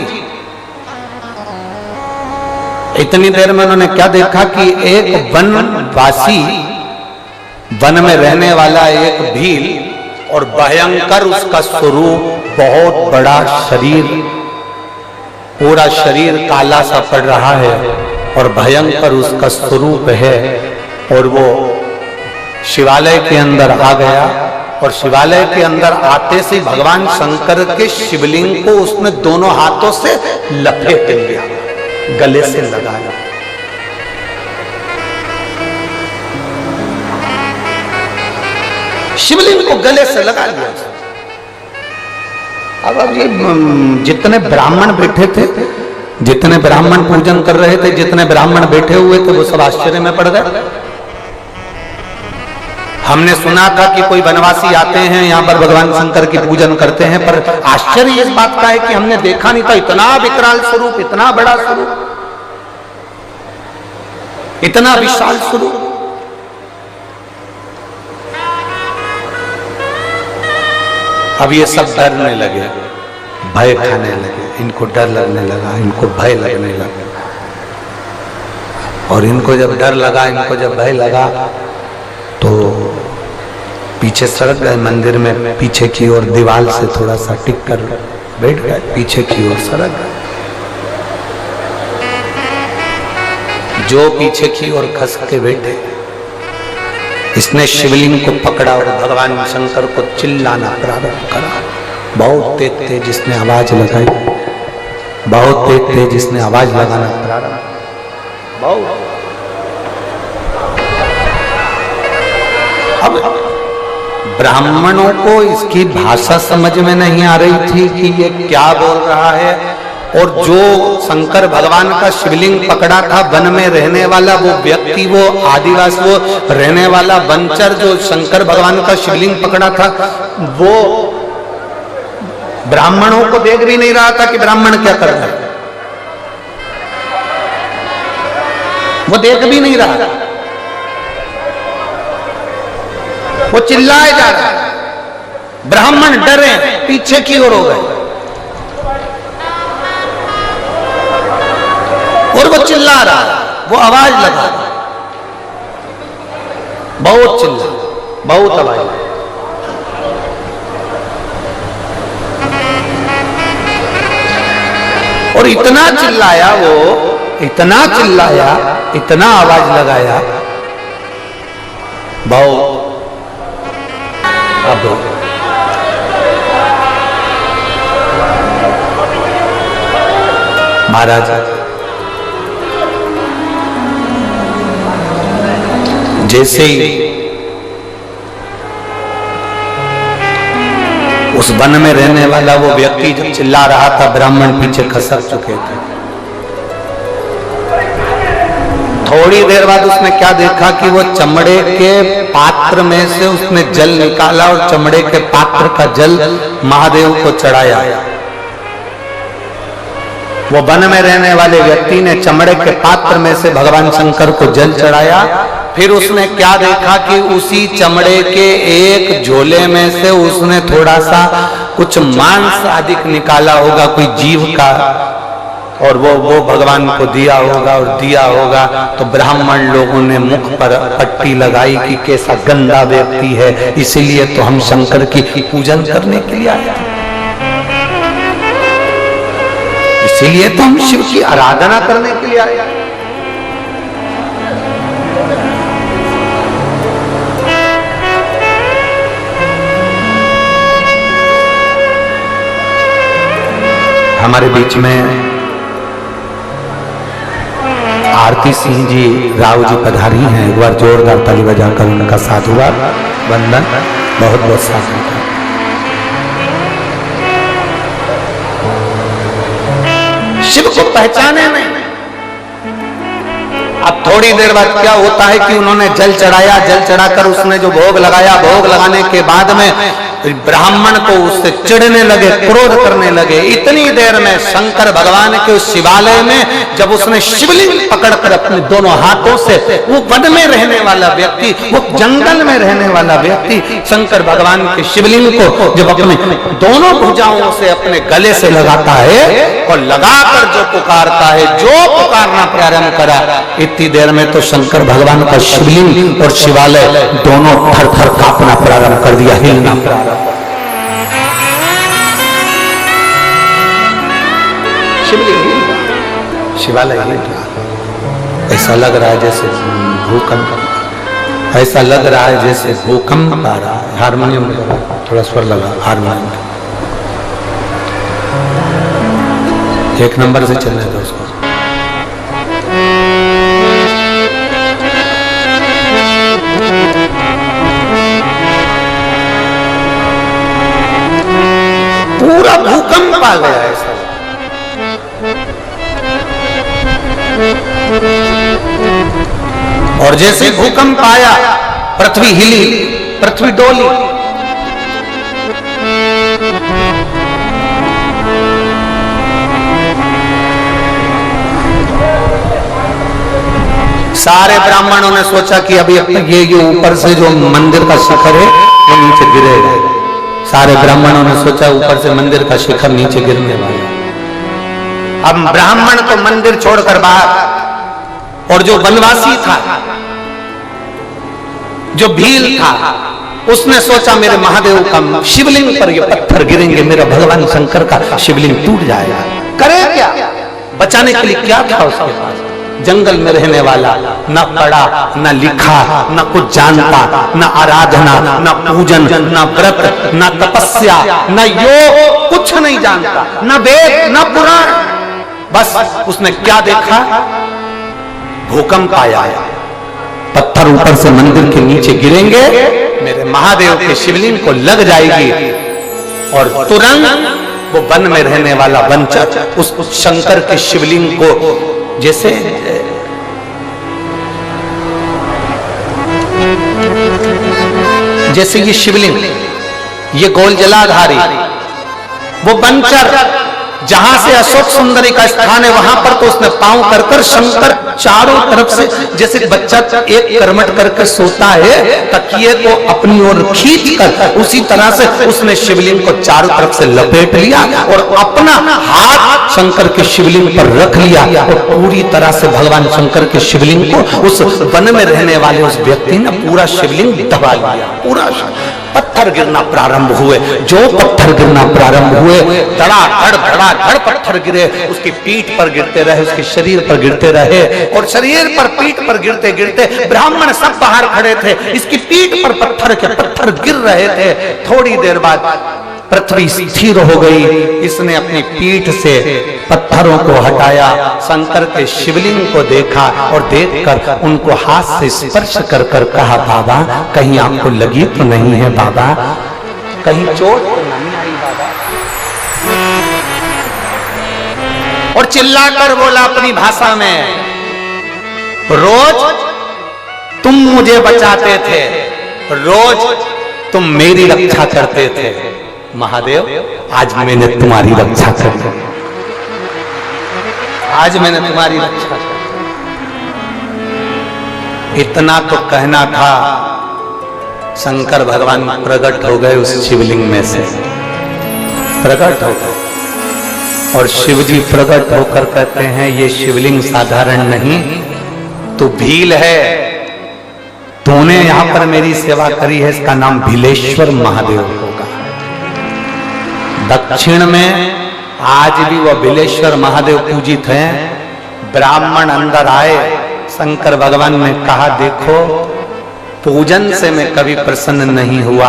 इतनी देर में उन्होंने क्या देखा कि एक वनवासी, वन में रहने वाला एक भील, और भयंकर उसका स्वरूप, बहुत बड़ा शरीर, पूरा शरीर काला सा पड़ रहा है और भयंकर उसका स्वरूप है। और वो शिवालय के अंदर आ गया और शिवालय के अंदर आते से भगवान शंकर के शिवलिंग को उसने दोनों हाथों से लपेट लिया, गले से लगाया। शिवलिंग को गले से लगा लिया। अब ये जितने ब्राह्मण बैठे थे, जितने ब्राह्मण पूजन कर रहे थे, जितने ब्राह्मण बैठे हुए थे, वो सब आश्चर्य में पड़ गए। हमने सुना था कि कोई वनवासी आते हैं यहाँ पर भगवान शंकर की पूजन करते हैं, पर आश्चर्य इस बात का है कि हमने देखा नहीं था इतना विकराल स्वरूप, इतना बड़ा स्वरूप, इतना विशाल स्वरूप। अब ये सब डरने लगे, भय खाने लगे, इनको डर लगने लगा, इनको भय लगने लगा। और इनको जब डर लगा, इनको जब भय लगा तो पीछे सरक गए मंदिर में, पीछे की ओर दीवार से थोड़ा सा टिक कर बैठ गए, पीछे की ओर सरक गए। जो पीछे की ओर खस के बैठे, इसने शिवलिंग को पकड़ा और भगवान शंकर को चिल्लाना प्रारंभ करा। बहुत तेज तेज इसने आवाज लगाई, बहुत तेज तेज इसने आवाज लगाना प्रारंभ, बहुत। अब ब्राह्मणों को इसकी भाषा समझ में नहीं आ रही थी कि ये क्या बोल रहा है, और जो शंकर भगवान का शिवलिंग पकड़ा था वन में रहने वाला वो व्यक्ति, वो आदिवासी, वो रहने वाला वनचर जो शंकर भगवान का शिवलिंग पकड़ा था, वो ब्राह्मणों को देख भी नहीं रहा था कि ब्राह्मण क्या कर रहे हैं, वो देख भी नहीं रहा, वो चिल्लाए जा रहा है। ब्राह्मण डरे, पीछे की ओर हो गए और वो चिल्ला रहा, वो आवाज लगा, बहुत चिल्ला, बहुत आवाज। और इतना चिल्लाया वो, इतना चिल्लाया, इतना आवाज लगाया, बहुत। अब महाराज जैसे ही उस वन में रहने वाला वो व्यक्ति जब चिल्ला रहा था, ब्राह्मण पीछे खसक चुके थे। थोड़ी देर बाद उसने क्या देखा कि वो चमड़े के पात्र में से उसने जल निकाला और चमड़े के पात्र का जल महादेव को चढ़ाया। वो वन में रहने वाले व्यक्ति ने चमड़े के पात्र में से भगवान शंकर को जल चढ़ाया। फिर उसने क्या देखा कि उसी चमड़े के एक झोले में से उसने थोड़ा सा कुछ मांस आदि निकाला होगा, कोई जीव का, और वो भगवान को दिया होगा। और दिया होगा तो ब्राह्मण लोगों ने मुख पर पट्टी लगाई कि कैसा गंदा व्यक्ति है, इसीलिए तो हम शंकर की पूजन करने के लिए आए, इसीलिए तो हम शिव की आराधना करने के लिए आए। हमारे बीच में आरती सिंह जी राव जी पधारी हैं, एक बार जोरदार ताली बजाकर उनका साधुवाद वंदन, बहुत बहुत साधुवाद। शिव को पहचाने नहीं। अब थोड़ी देर बाद क्या होता है कि उन्होंने जल चढ़ाया, जल चढ़ाकर उसने जो भोग लगाया, भोग लगाने के बाद में ब्राह्मण को उससे चिढ़ने लगे, क्रोध करने लगे। इतनी देर में शंकर भगवान के उस शिवालय में जब उसने शिवलिंग पकड़कर अपने दोनों हाथों से, वो वन में रहने वाला व्यक्ति, वो जंगल में रहने वाला व्यक्ति शंकर भगवान के शिवलिंग को जब अपने दोनों भुजाओं से अपने गले से लगाता है और लगाकर जो पुकारता है, जो पुकारना प्रारंभ करा, इतनी देर में तो शंकर भगवान का शिवलिंग और शिवालय दोनों थर थर कांपना प्रारंभ कर दिया, हिलना प्रारंभ। शिवलिंग शिवालय हिल रहा, ऐसा लग रहा है जैसे भूकंप, ऐसा लग रहा है जैसे भूकंप आ रहा है। हारमोनियम थोड़ा स्वर लगा, हारमोनियम एक नंबर से चलने दो उसको। पूरा भूकंप आ गया ऐसा। और जैसे भूकंप आया, पृथ्वी हिली, पृथ्वी डोली। सारे ब्राह्मणों ने सोचा कि अभी ये ऊपर से जो मंदिर का शिखर है वो नीचे गिरेगा। सारे ब्राह्मणों ने सोचा ऊपर से मंदिर का शिखर नीचे गिरने वाला। अब ब्राह्मण तो मंदिर छोड़कर बाहर, और जो वनवासी था, जो भील था, उसने सोचा मेरे महादेव का शिवलिंग पर ये पत्थर गिरेंगे, मेरा भगवान शंकर का शिवलिंग टूट जाएगा। करे क्या? बचाने के लिए क्या था उसके पास? जंगल में रहने वाला, न पढ़ा न लिखा, न कुछ जानता, न आराधना, न पूजन, न व्रत, न तपस्या, न योग, कुछ नहीं जानता, न वेद न पुराण। बस उसने क्या देखा? भूकंप आया, पत्थर ऊपर से मंदिर के नीचे गिरेंगे, मेरे महादेव के शिवलिंग को लग जाएगी और तुरंत वो वन में रहने वाला वंचक उस शंकर के शिवलिंग को, जैसे ये शिवलिंग, ये गोल जलाधारी, वो वंचक जहां से अशोक सुंदरी का स्थान है वहां पर तो उसने पांव कर शंकर चारों तरफ से, जैसे बच्चा एक करमट करके सोता है तकिए को अपनी ओर खींच कर, उसी तरह से उसने शिवलिंग को चारों तरफ से लपेट लिया और अपना हाथ शंकर के शिवलिंग पर रख लिया और पूरी तरह से भगवान शंकर के शिवलिंग को उस वन में रहने वाले उस व्यक्ति ने पूरा शिवलिंग दबा लिया। पूरा पत्थर गिरना प्रारंभ हुए, जो पत्थर गिरना प्रारंभ हुए, धड़ाधड़ पत्थर गिरे, उसकी पीठ पर गिरते रहे, उसके शरीर पर गिरते रहे और शरीर पर पीठ पर गिरते गिरते ब्राह्मण सब बाहर खड़े थे, इसकी पीठ पर पत्थर के पत्थर गिर रहे थे। थोड़ी देर बाद पृथ्वी स्थिर हो गई, इसने अपनी पीठ से पत्थरों को हटाया, शंकर के शिवलिंग को देखा और देखकर उनको हाथ से स्पर्श कर कर कहा, बाबा कहीं आपको लगी तो नहीं है बाबा, कहीं चोट तो नहीं आई बाबा? और चिल्लाकर बोला अपनी भाषा में, रोज तुम मुझे बचाते थे, रोज तुम मेरी रक्षा करते थे, महादेव आज मैंने तुम्हारी रक्षा कर दी, आज मैंने तुम्हारी रक्षा कर दी। इतना तो कहना था, शंकर भगवान प्रकट हो गए उस शिवलिंग में से, प्रकट हो गए और शिव जी प्रकट होकर कहते हैं, ये शिवलिंग साधारण नहीं, तो भील है, तूने यहां पर मेरी सेवा करी है, इसका नाम भीलेश्वर महादेव होगा। दक्षिण में आज भी वह भीलेश्वर महादेव पूजित हैं। ब्राह्मण अंदर आए, शंकर भगवान ने कहा, देखो पूजन से मैं कभी प्रसन्न नहीं हुआ,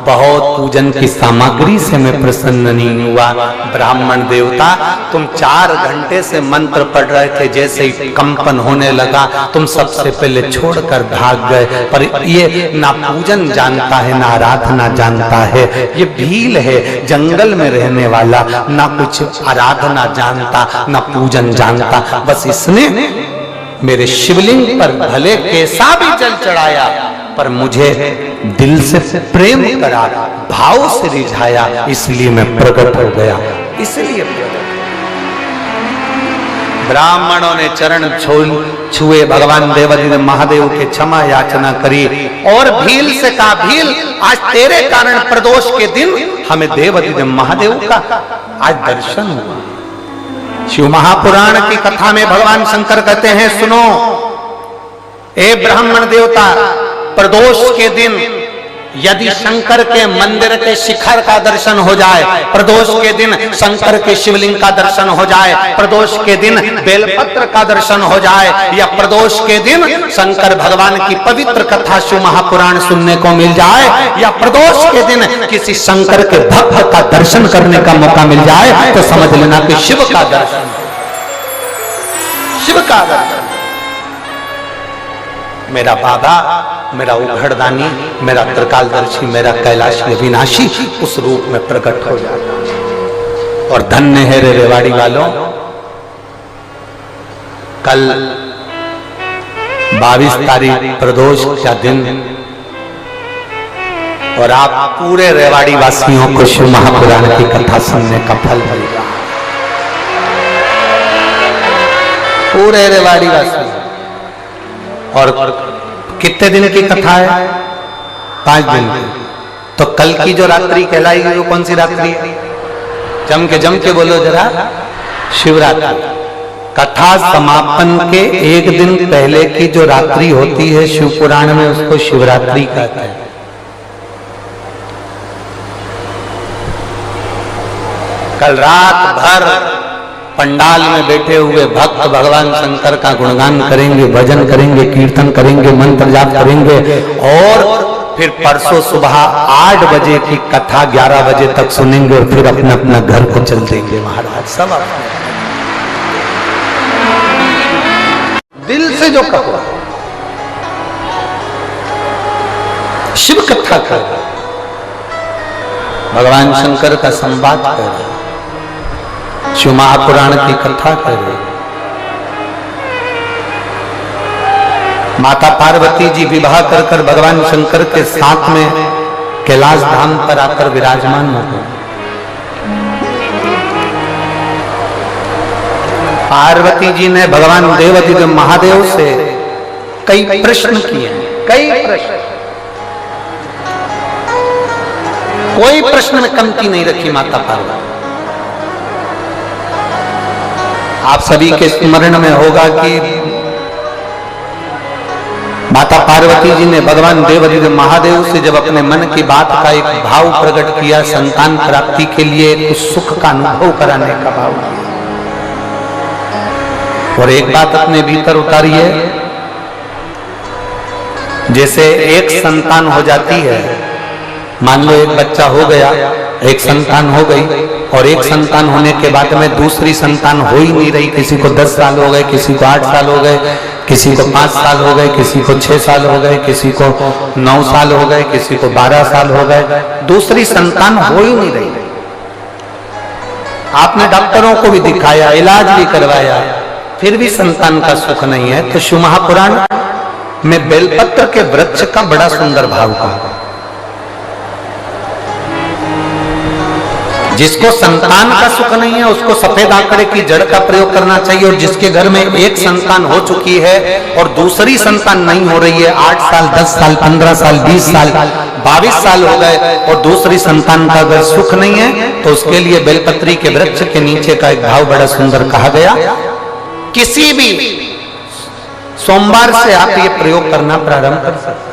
बहुत पूजन की सामग्री से मैं प्रसन्न नहीं हुआ। ब्राह्मण देवता, तुम 4 घंटे से मंत्र पढ़ रहे थे, जैसे ही कंपन होने लगा तुम सबसे पहले छोड़कर भाग गए। पर ये ना पूजन जानता है ना आराधना जानता है, ये भील है, जंगल में रहने वाला, ना कुछ आराधना जानता ना पूजन जानता। बस इसने मेरे शिवलिंग पर भले कैसा भी जल चढ़ाया, पर मुझे दिल से प्रेम करा, भाव से रिझाया, इसलिए मैं प्रकट हो गया, इसलिए ब्राह्मणों ने चरण छुए, भगवान देवादिदेव महादेव के क्षमा याचना करी और भील से कहा, भील आज तेरे कारण प्रदोष के दिन हमें देवादिदेव महादेव का आज दर्शन हुआ। शिव महापुराण की कथा में भगवान शंकर कहते हैं, सुनो ए ब्राह्मण देवता, प्रदोष के दिन यदि शंकर के मंदिर के शिखर का दर्शन हो जाए, प्रदोष के दिन शंकर के शिवलिंग का दर्शन हो जाए, प्रदोष के दिन बेलपत्र का दर्शन हो जाए, या प्रदोष के दिन शंकर भगवान की पवित्र कथा शिव महापुराण सुनने को मिल जाए, या प्रदोष के दिन किसी शंकर के भक्त का दर्शन करने का मौका मिल जाए, तो समझ लेना कि शिव का दर्शन, शिव का दर्शन, मेरा बाबा, मेरा उघड़दानी, मेरा त्रिकालदर्शी, मेरा कैलाशी अविनाशी उस रूप में प्रकट हो जाता। और धन्य है रे रेवाड़ी वालों, कल 22 तारीख प्रदोष का दिन, और आप पूरे रेवाड़ी वासियों को शिव महापुराण की कथा सुनने का फल मिलेगा। पूरे रेवाड़ी वासी। और कितने दिन की कथा है? 5 दिन की। तो कल की जो रात्रि कहलाएगी वो कौन सी रात्रि है? जम के बोलो जरा, शिवरात्रि। कथा समापन के 1 दिन पहले की जो रात्रि होती है शिव पुराण में, उसको शिवरात्रि कहते हैं। कल रात भर पंडाल में बैठे हुए भक्त भगवान शंकर का गुणगान करेंगे, भजन करेंगे, कीर्तन करेंगे, मंत्र जाप करेंगे और फिर परसों सुबह 8 बजे की कथा 11 बजे तक सुनेंगे और फिर अपना अपना घर को चल देंगे महाराज। सब दिल से जो कहो, शिव कथा कर, भगवान शंकर का संवाद कर, शिव महापुराण की कथा कर, माता पार्वती जी विवाह कर कर भगवान शंकर के साथ में कैलाश धाम पर आकर विराजमान हो गए। पार्वती जी ने भगवान देवाधिदेव महादेव से कई प्रश्न किए, कई प्रश्न, कोई प्रश्न में कमती नहीं रखी माता पार्वती। आप सभी के स्मरण में होगा कि माता पार्वती जी ने भगवान देवाधिदेव महादेव से जब अपने मन की बात का एक भाव प्रकट किया, संतान प्राप्ति के लिए उस सुख का अनुभव कराने का भाव किया। और एक बात अपने भीतर उतारिए, जैसे एक संतान हो जाती है, मान लो एक बच्चा हो गया, एक संतान हो गई और एक संतान होने के बाद में दूसरी संतान हो ही नहीं रही। किसी को 10 साल हो गए, किसी को 8 साल हो गए, किसी को 5 साल हो गए, किसी को 6 साल हो गए, किसी को 9 साल हो गए, किसी को 12 साल हो गए, दूसरी संतान हो ही नहीं रही। आपने डॉक्टरों को भी दिखाया, इलाज भी करवाया, फिर भी संतान का सुख नहीं है। तो शिव महापुराण में बेलपत्र के वृक्ष का बड़ा सुंदर भाव कहा। जिसको संतान का सुख नहीं है उसको सफेद आंकड़े की जड़ का प्रयोग करना चाहिए। और जिसके घर में एक संतान हो चुकी है और दूसरी संतान नहीं हो रही है, 8 साल, 10 साल, 15 साल, 20 साल, 22 साल हो गए और दूसरी संतान का अगर सुख नहीं है, तो उसके लिए बेलपत्री के वृक्ष के नीचे का एक भाव बड़ा सुंदर कहा गया। किसी भी सोमवार से आप ये प्रयोग करना प्रारंभ कर सकते।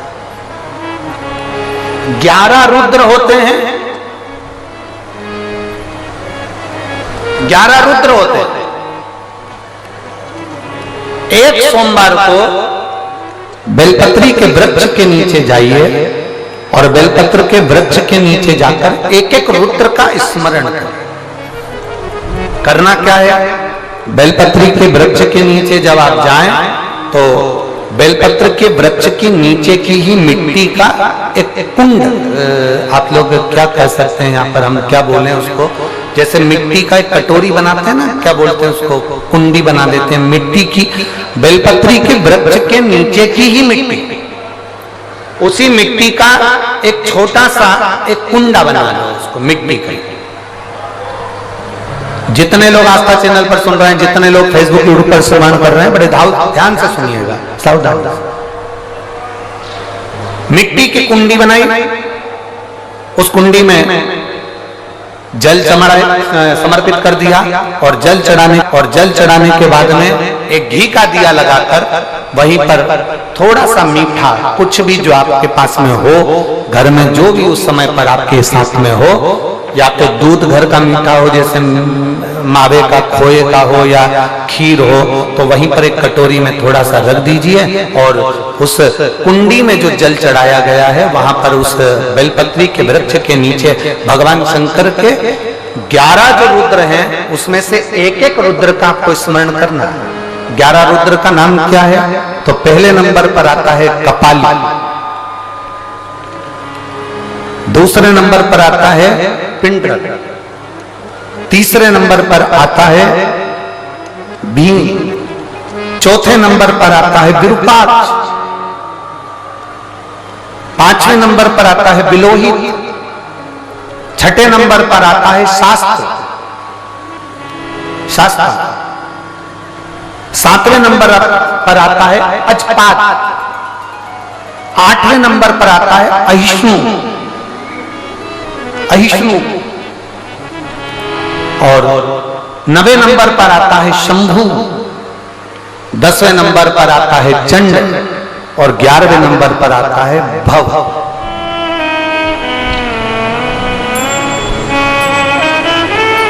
11 रुद्र होते हैं, 11 रुद्र होते हैं। एक सोमवार को बेलपत्री के वृक्ष के नीचे जाइए और बेलपत्र के वृक्ष के नीचे जाकर एक एक रुद्र का स्मरण करें। करना क्या है, बेलपत्री के वृक्ष के नीचे जब आप जाएं तो बेलपत्र के वृक्ष के नीचे की ही मिट्टी का एक कुंड, आप लोग क्या कह सकते हैं, यहाँ पर हम क्या बोले उसको, जैसे मिट्टी का एक कटोरी बनाते हैं ना, क्या बोलते हैं उसको, कुंडी बना देते हैं मिट्टी की। बेलपत्री के वृक्ष के नीचे की ही मिट्टी, उसी मिट्टी का एक छोटा सा एक कुंडा बना लो उसको, मिट्टी का। जितने लोग आस्था चैनल पर सुन रहे हैं, जितने लोग फेसबुक यूट्यूब पर श्रवण कर रहे हैं, बड़े ध्यान से सुनिएगा, सावधान। मिट्टी की कुंडी बनाई, उस कुंडी में जल समर्पित कर दिया और जल चढ़ाने के बाद में एक घी का दिया लगाकर वहीं पर थोड़ा सा मीठा, कुछ भी जो आपके पास में हो, घर में जो भी उस समय पर आपके साथ में हो, या तो दूध घर का मीठा हो, जैसे मावे का, खोए का हो या खीर हो, तो वहीं पर एक कटोरी में थोड़ा सा रख दीजिए और उस कुंडी में जो जल चढ़ाया गया है वहां पर उस बेलपत्री के वृक्ष के नीचे भगवान शंकर के 11 जो रुद्र हैं उसमें से एक एक रुद्र का आपको स्मरण करना। 11 रुद्र का नाम क्या है, तो पहले नंबर पर आता है कपाली, दूसरे नंबर पर आता है पिंडरक, तीसरे नंबर पर आता है भीम, चौथे नंबर पर आता है विरूपाक्ष, 5वें नंबर पर आता है बिलोहित, 6ठे नंबर पर आता है शास्त्र, 7वें नंबर पर आता है अजपात, 8वें नंबर पर आता है अहिष्णु और 9वें नंबर पर आता है शंभु, 10वें नंबर पर आता है चंड और 11वें नंबर पर आता है भव।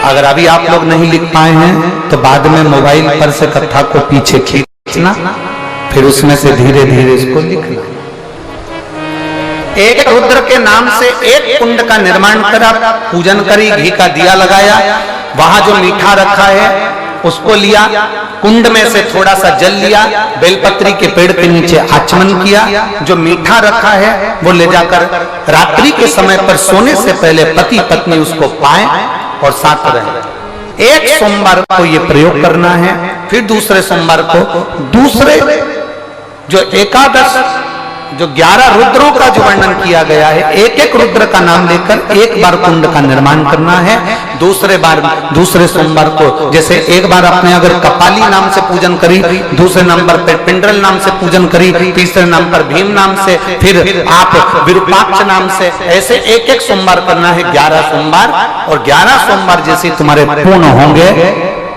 अगर अभी आप लोग नहीं लिख पाए हैं तो बाद में मोबाइल पर से कथा को पीछे खींचना, फिर उसमें से धीरे धीरे इसको लिखना। एक रुद्र के नाम से एक कुंड का निर्माण करा, पूजन करी, घी का दिया लगाया, वहां जो मीठा रखा है उसको लिया, कुंड में से थोड़ा सा जल लिया, बेलपत्री के पेड़ के नीचे आचमन किया, जो मीठा रखा है वो ले जाकर रात्रि के समय पर सोने से पहले पति पत्नी उसको पाए और साथ रहे। एक सोमवार को ये प्रयोग करना है, फिर दूसरे सोमवार को दूसरे जो एकादश जो 11 रुद्रों का जो वर्णन किया गया है, एक एक रुद्र का नाम लेकर एक बार कुंड का निर्माण करना है। दूसरे सोमवार को जैसे एक बार आपने अगर कपाली नाम से पूजन करी, दूसरे नंबर पर पिंडरल नाम से पूजन करी, तीसरे नंबर पर भीम नाम से, फिर आप विरूपाक्ष नाम से, ऐसे एक एक सोमवार करना है, 11 सोमवार। और 11 सोमवार जैसे तुम्हारे पूर्ण होंगे,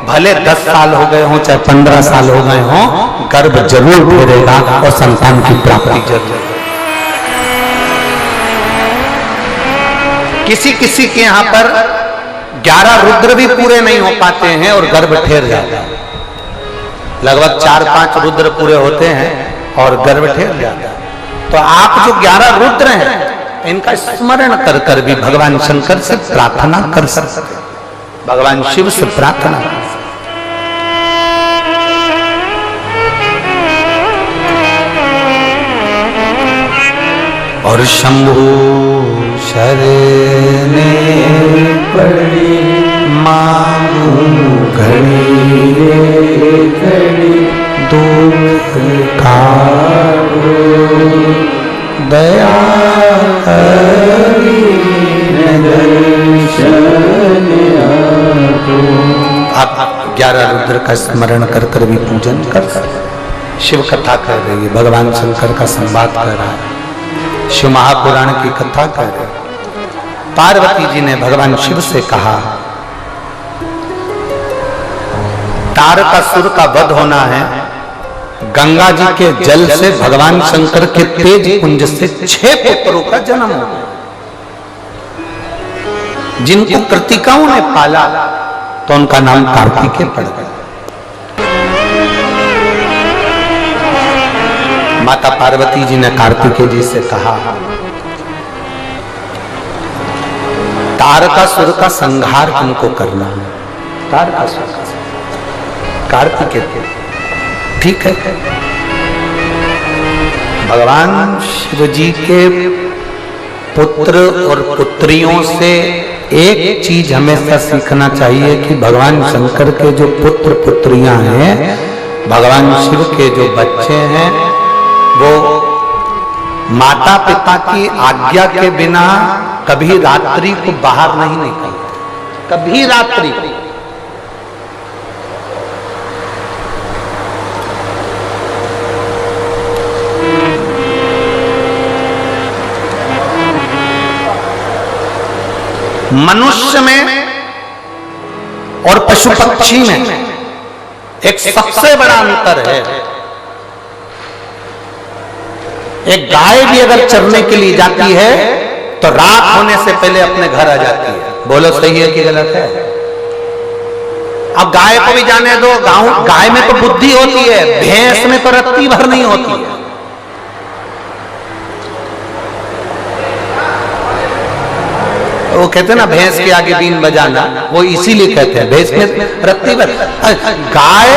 भले 10 साल हो गए हों चाहे 15 साल हो गए हों, गर्भ जरूर फेरेगा और संतान की प्राप्ति जरूर। किसी किसी के यहाँ पर 11 रुद्र भी पूरे नहीं हो पाते हैं और गर्भ ठेर जाता है। लगभग 4-5 रुद्र पूरे होते हैं और गर्भ ठेर जाता है। तो आप जो 11 रुद्र हैं इनका स्मरण कर कर भी भगवान शंकर से प्रार्थना कर सकते, भगवान शिव से प्रार्थना कर सकते। और शंभु शरणे पड़ी मांगू घड़ी घड़ी दुख काटो दया करी दर्शन आपो। आप 11 रुद्र का स्मरण कर कर भी पूजन कर सकते। शिव कथा कर रही है, भगवान शंकर का संवाद कर रहा है, शिव महापुराण की कथा कर रहे। पार्वती जी ने भगवान शिव से कहा, तारकासुर का वध होना है, गंगा जी के जल से भगवान शंकर के तेज पुंज से 6 पुत्रों का जन्म हो गया। जिनको कृतिकाओं ने पाला तो उनका नाम कार्तिकेय पड़ गया। माता पार्वती जी ने कार्तिकेय जी से कहा, तारकासुर का संहार हमको करना है। तारकासुर का कार्तिकेय, ठीक है। भगवान शिव जी के पुत्र और पुत्रियों से एक चीज हमेशा सीखना चाहिए कि भगवान शंकर के जो पुत्र पुत्रियां हैं, भगवान शिव के जो बच्चे हैं, वो माता पिता की आज्ञा के बिना कभी रात्रि को बाहर नहीं निकलते, कभी रात्रि। मनुष्य में और पशु पक्षी में एक सबसे बड़ा अंतर है। एक गाय भी अगर चरने के लिए जाती है तो रात होने से पहले अपने घर आ जाती है। बोलो सही है कि गलत है? अब गाय को भी जाने दो, गाय में तो बुद्धि होती है, भैंस में तो रत्ती भर नहीं होती है। वो कहते हैं ना भैंस के आगे बीन बजाना, वो इसीलिए कहते हैं भैंस में रत्ती भर। गाय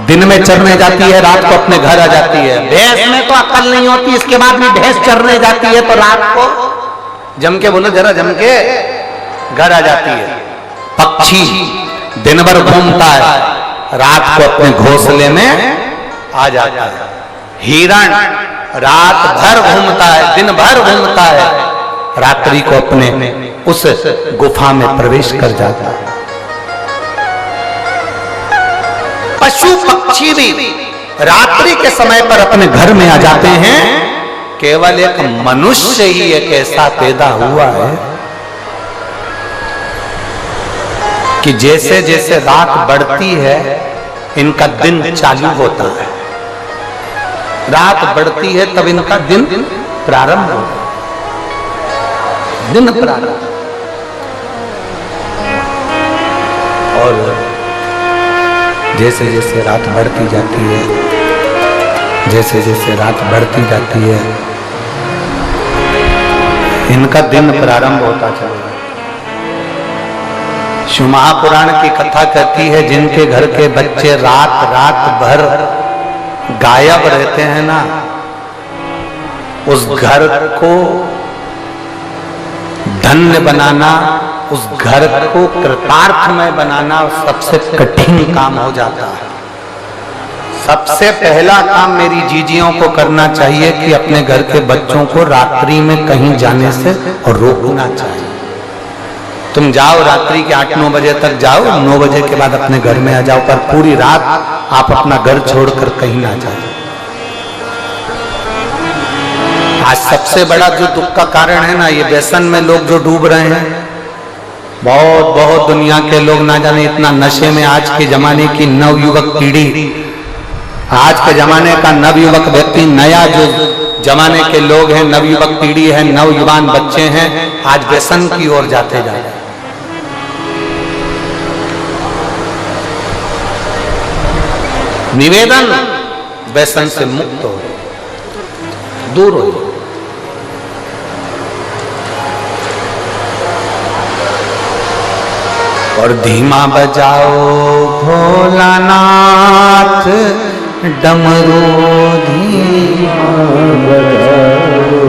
दिन में चरने जाती है, रात को अपने घर आ जाती है। भैंस में तो अकल नहीं होती, इसके बाद भी भैंस चरने जाती है तो रात को जम के, बोलो जरा, जम के घर आ जाती है। पक्षी दिन भर घूमता है, रात को अपने घोंसले में आ जाता है। हिरण रात भर घूमता है, दिन भर घूमता है, रात्रि को अपने उस गुफा में प्रवेश कर जाता है। पशु पक्षी भी रात्रि के समय पर अपने घर में आ जाते हैं। केवल एक मनुष्य ही एक ऐसा पैदा हुआ है कि जैसे जैसे रात बढ़ती है इनका दिन चालू होता है। रात बढ़ती है तब इनका दिन प्रारंभ होता है, दिन प्रारंभ। और जैसे जैसे रात बढ़ती जाती है, जैसे जैसे रात बढ़ती जाती है, इनका दिन प्रारंभ होता चलेगा। शिव महापुराण की कथा कहती है, जिनके घर के बच्चे रात रात भर गायब रहते हैं ना, उस घर को धन्य बनाना, उस घर को कृतार्थमय बनाना सबसे कठिन काम हो जाता है। सबसे पहला काम मेरी जीजियों को करना चाहिए कि अपने घर के बच्चों को रात्रि में कहीं जाने से और रोकना चाहिए। तुम जाओ रात्रि के 8-9 बजे तक जाओ, 9 बजे के बाद अपने घर में आ जाओ, पर पूरी रात आप अपना घर छोड़कर कहीं ना जाओ। आज सबसे बड़ा जो दुख का कारण है ना, ये व्यसन में लोग जो डूब रहे हैं, बहुत बहुत दुनिया के लोग ना जाने इतना नशे में आज के जमाने की नवयुवक पीढ़ी, आज के जमाने का नवयुवक व्यक्ति, नया जो जमाने के लोग हैं, नवयुवक पीढ़ी है, नवयुवान बच्चे हैं, आज व्यसन की ओर जाते जा रहे हैं। निवेदन, व्यसन से मुक्त हो, दूर हो। और धीमा बजाओ भोलानाथ डमरू, धीमा बजाओ,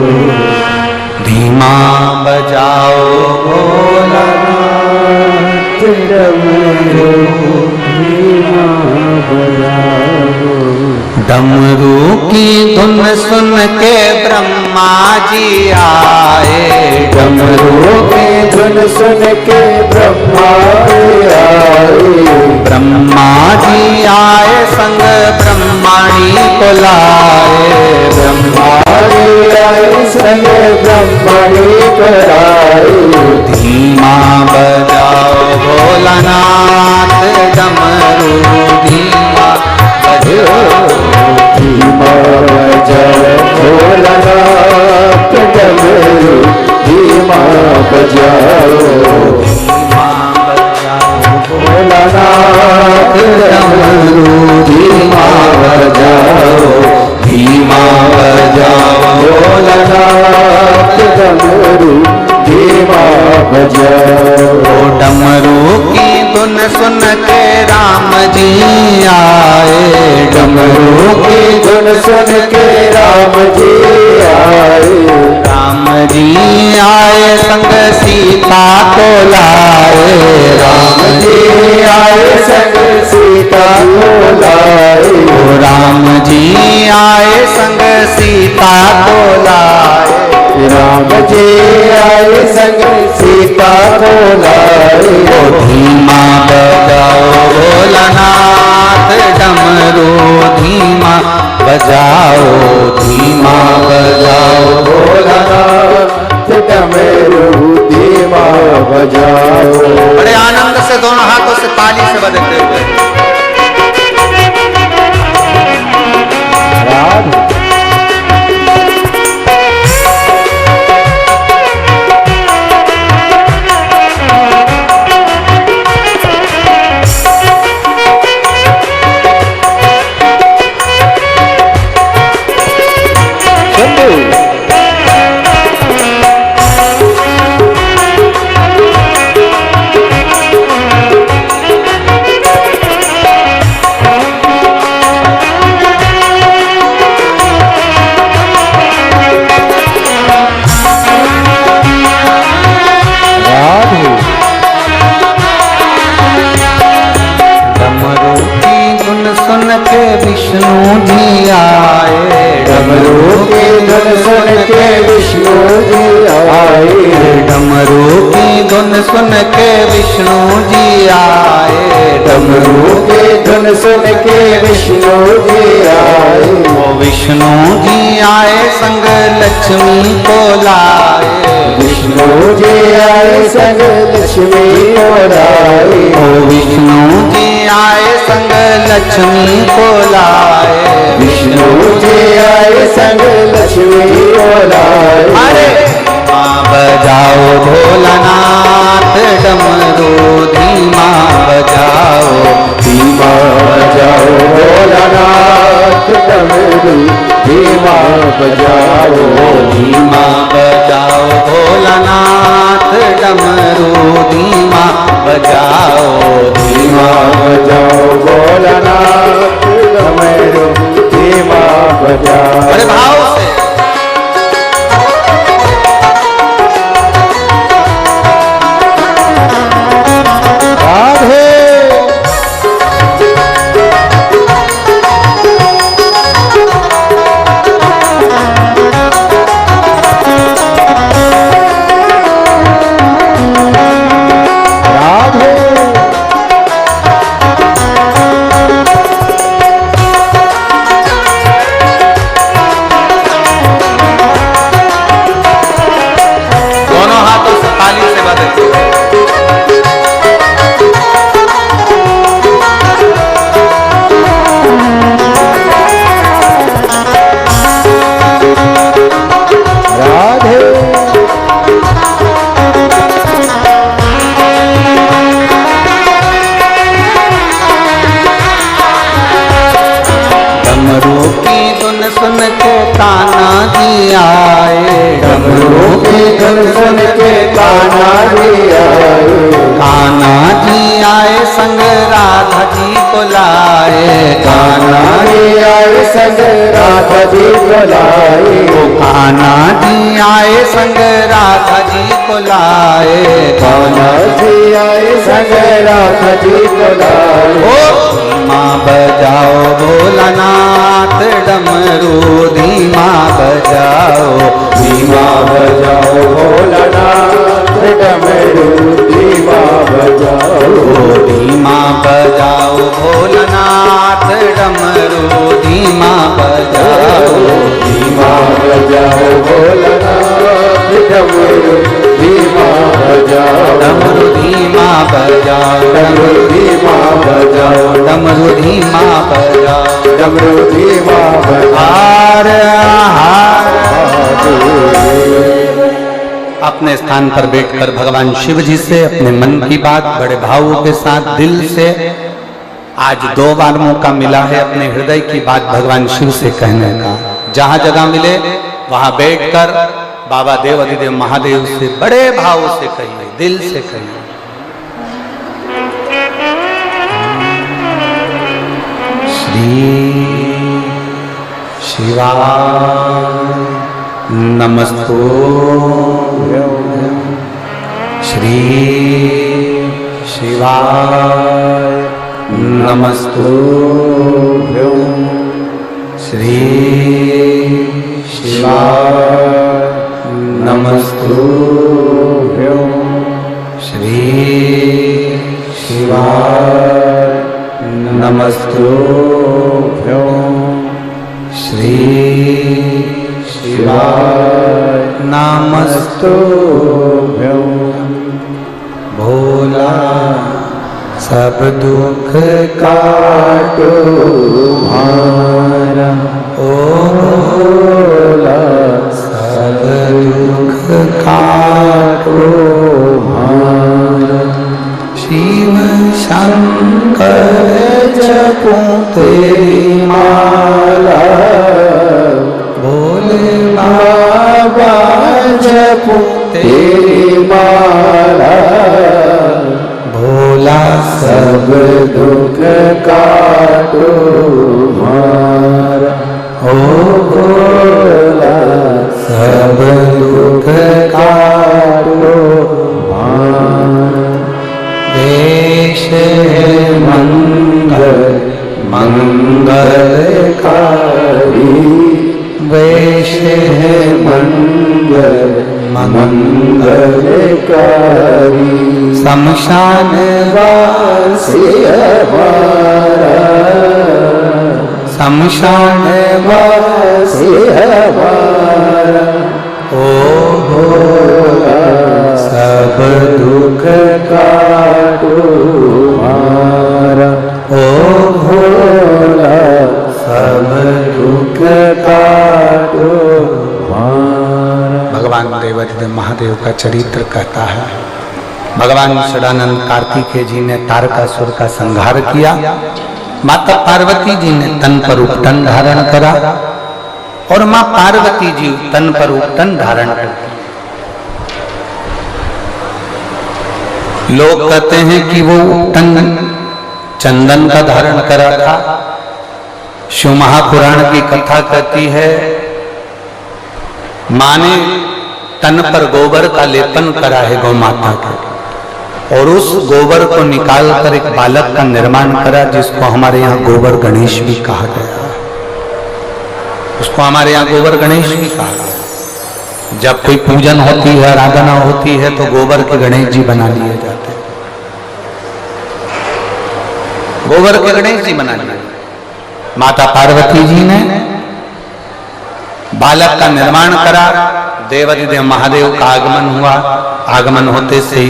धीमा बजाओ भोलानाथ डमरू, धीमा बजाओ। डमरू की धुन सुन के ब्रह्मा जी आए, डमरू की धुन सुन के ब्रह्मा जी आए। ब्रह्मा जी आए संग ब्रह्मणी को लाए, ब्रह्मा जी आए संग ब्रह्मणी को लाए। धीमा बजाओ भोलानाथ डमरू, धीमा बजाओ, धीमा बजाओ भोलानाथ डमरू, धीमा बजाओ, धीमा बजाओ भोलानाथ डमरू, धीमा बजाओ, धीमा बजाओ भोलानाथ डमरू, धीमा बजाओ। डमरू की धुन सुन के राम जी आए, डमरू की धुन सुन के राम जी आए। राम जी आए संग सीता को लाए, राम जी आए संग सीता को लाए। राम जी आए संग सीता को लाए, राम जी आए संग सीता को लाए। धीमा बजाओ भोलानाथ डमरू, धीमा बजाओ, धीमा बजाओ भोलानाथ डमरू, धीमा बजाओ। बड़े आनंद से दोनों हाथों से ताली से बजते हुए विष्णु जी आए, डमरू की धुन सुन के विष्णु जी आए। डमरू की धुन सुन के विष्णु जी आए, डमरू की धुन सुन के विष्णु जी आए। वो विष्णु जी आए संग लक्ष्मी को लाए, विष्णु जी आए संग लक्ष्मी को लाए। वो विष्णु जी आए संग लक्ष्मी को लाए, विष्णु जी आए संग लक्ष्मी को लाए। अरे बजाओ भोलानाथ डमरू, धीमा बजाओ। भोलानाथ डमरू धीमा बजाओ, धीमा बजाओ भोलानाथ डमरू धीमा बजाओ, धीमा बजाओ भोलानाथ डमरू धीमा बजाओ। बड़े भाव से सुन के कान्हा जी आए, डमरू की धुन सुन के कान्हा जी आए, कान्हा जी आए संग राधा जी को लाए, कान्हा जी आए संग राधा जी को लाए, कान्हा जी आए संग राधा जी को लाए, कान्हा जी आए संग राधा जी को लाए। धीमा बजाओ भोलानाथ डमरू धीमा बजाओ, धीमा बजाओ भोलानाथ डमरू धीमा बजाओ, धीमा बजाओ भोलानाथ डमरू धीमा बजाओ, धीमा बजाओ भोलानाथ डमरू धीमा बजाओ, डमरू धीमा बजाओ, डमरू धीमा बजाओ, डमरू धीमा बजाओ, डमरू धीमा बजाओ। हार हार। अपने स्थान पर बैठकर भगवान शिव जी से अपने मन की बात बड़े भावों के साथ दिल से आज 2 बार मौका मिला है अपने हृदय की बात भगवान शिव से कहने का। जहां जगह मिले वहां बैठकर बाबा देव अधिदेव महादेव से बड़े भाव से कहिए, दिल से कहिए। श्री शिवाय नमस्तुभ्यं, श्री शिवाय नमस्तुभ्यं, श्री शिवाय नमस्तुभ्यं, श्री शिवाय नमस्तुभ्यं, श्री शिवाय नमस्तुभ्यं। भोला सब दुख काटो भारा, ओ भोला सब दुख काटो भारा, शिव शंकर जपो तेरी माला, भोले बाबा जपो तेरी माला, भोला सब दुख काटो हमारा, ओ भोला सब दुख काटो हमारा। देश मंगल मंगलकारी, वेश मंगल मंगलकारी, शमशान वासी हमारा, शमशान वासी हमारा, ओ भोला सब दुख काटो हमारा, ओ भोला सब दुख काटो हमारा। भगवान देवाधिदेव महादेव का चरित्र कहता है, भगवान सदानंद कार्तिकेय जी ने तारकासुर का संहार किया माता पार्वती जी ने तन पर उपटन धारण करा और मां पार्वती जी तन पर उपटन धारण करती। लोग कहते हैं कि वो उपटन चंदन का धारण करा था। शिव महापुराण की कथा कहती है मां ने तन पर गोबर का लेपन करा है गौ माता के, और उस गोबर को निकालकर एक बालक का निर्माण करा जिसको हमारे यहाँ गोबर गणेश भी कहा गया। उसको हमारे यहाँ गोबर गणेश भी कहा गया। जब कोई पूजन होती है, आराधना होती है, तो गोबर के गणेश जी बना लिए जाते हैं। गोबर के गणेश जी बना लिए। माता पार्वती जी ने बालक का निर्माण करा। देवाधिदेव महादेव का आगमन हुआ। आगमन होते से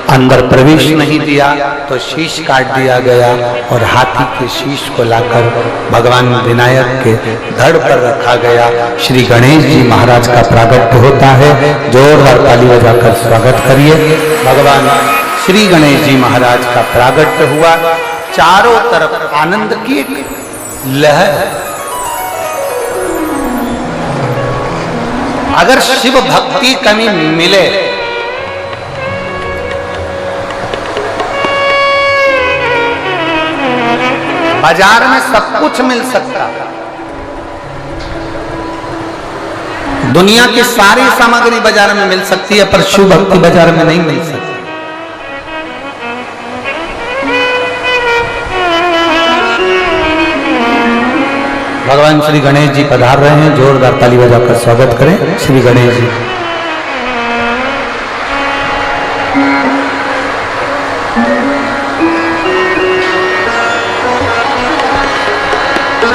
अंदर प्रवेश नहीं दिया तो शीश काट दिया गया और हाथी के शीश को लाकर भगवान विनायक के धड़ पर रखा गया। श्री गणेश जी महाराज का प्रागट्य होता है। जोरदार ताली बजाकर स्वागत करिए। भगवान श्री गणेश जी महाराज का प्रागट्य हुआ। चारों तरफ आनंद की एक लहर। अगर शिव भक्ति कभी मिले बाजार में सब कुछ मिल सकता, दुनिया की सारी सामग्री बाजार में मिल सकती है, पर शिव भक्ति बाजार में नहीं मिल सकती। भगवान श्री गणेश जी पधार रहे हैं। जोरदार ताली बजाकर स्वागत करें श्री गणेश जी।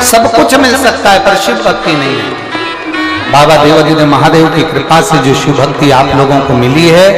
सब कुछ मिल सकता है पर शिव भक्ति नहीं है। बाबा देवाधिदेव महादेव की कृपा से जो शिव भक्ति आप लोगों को मिली है,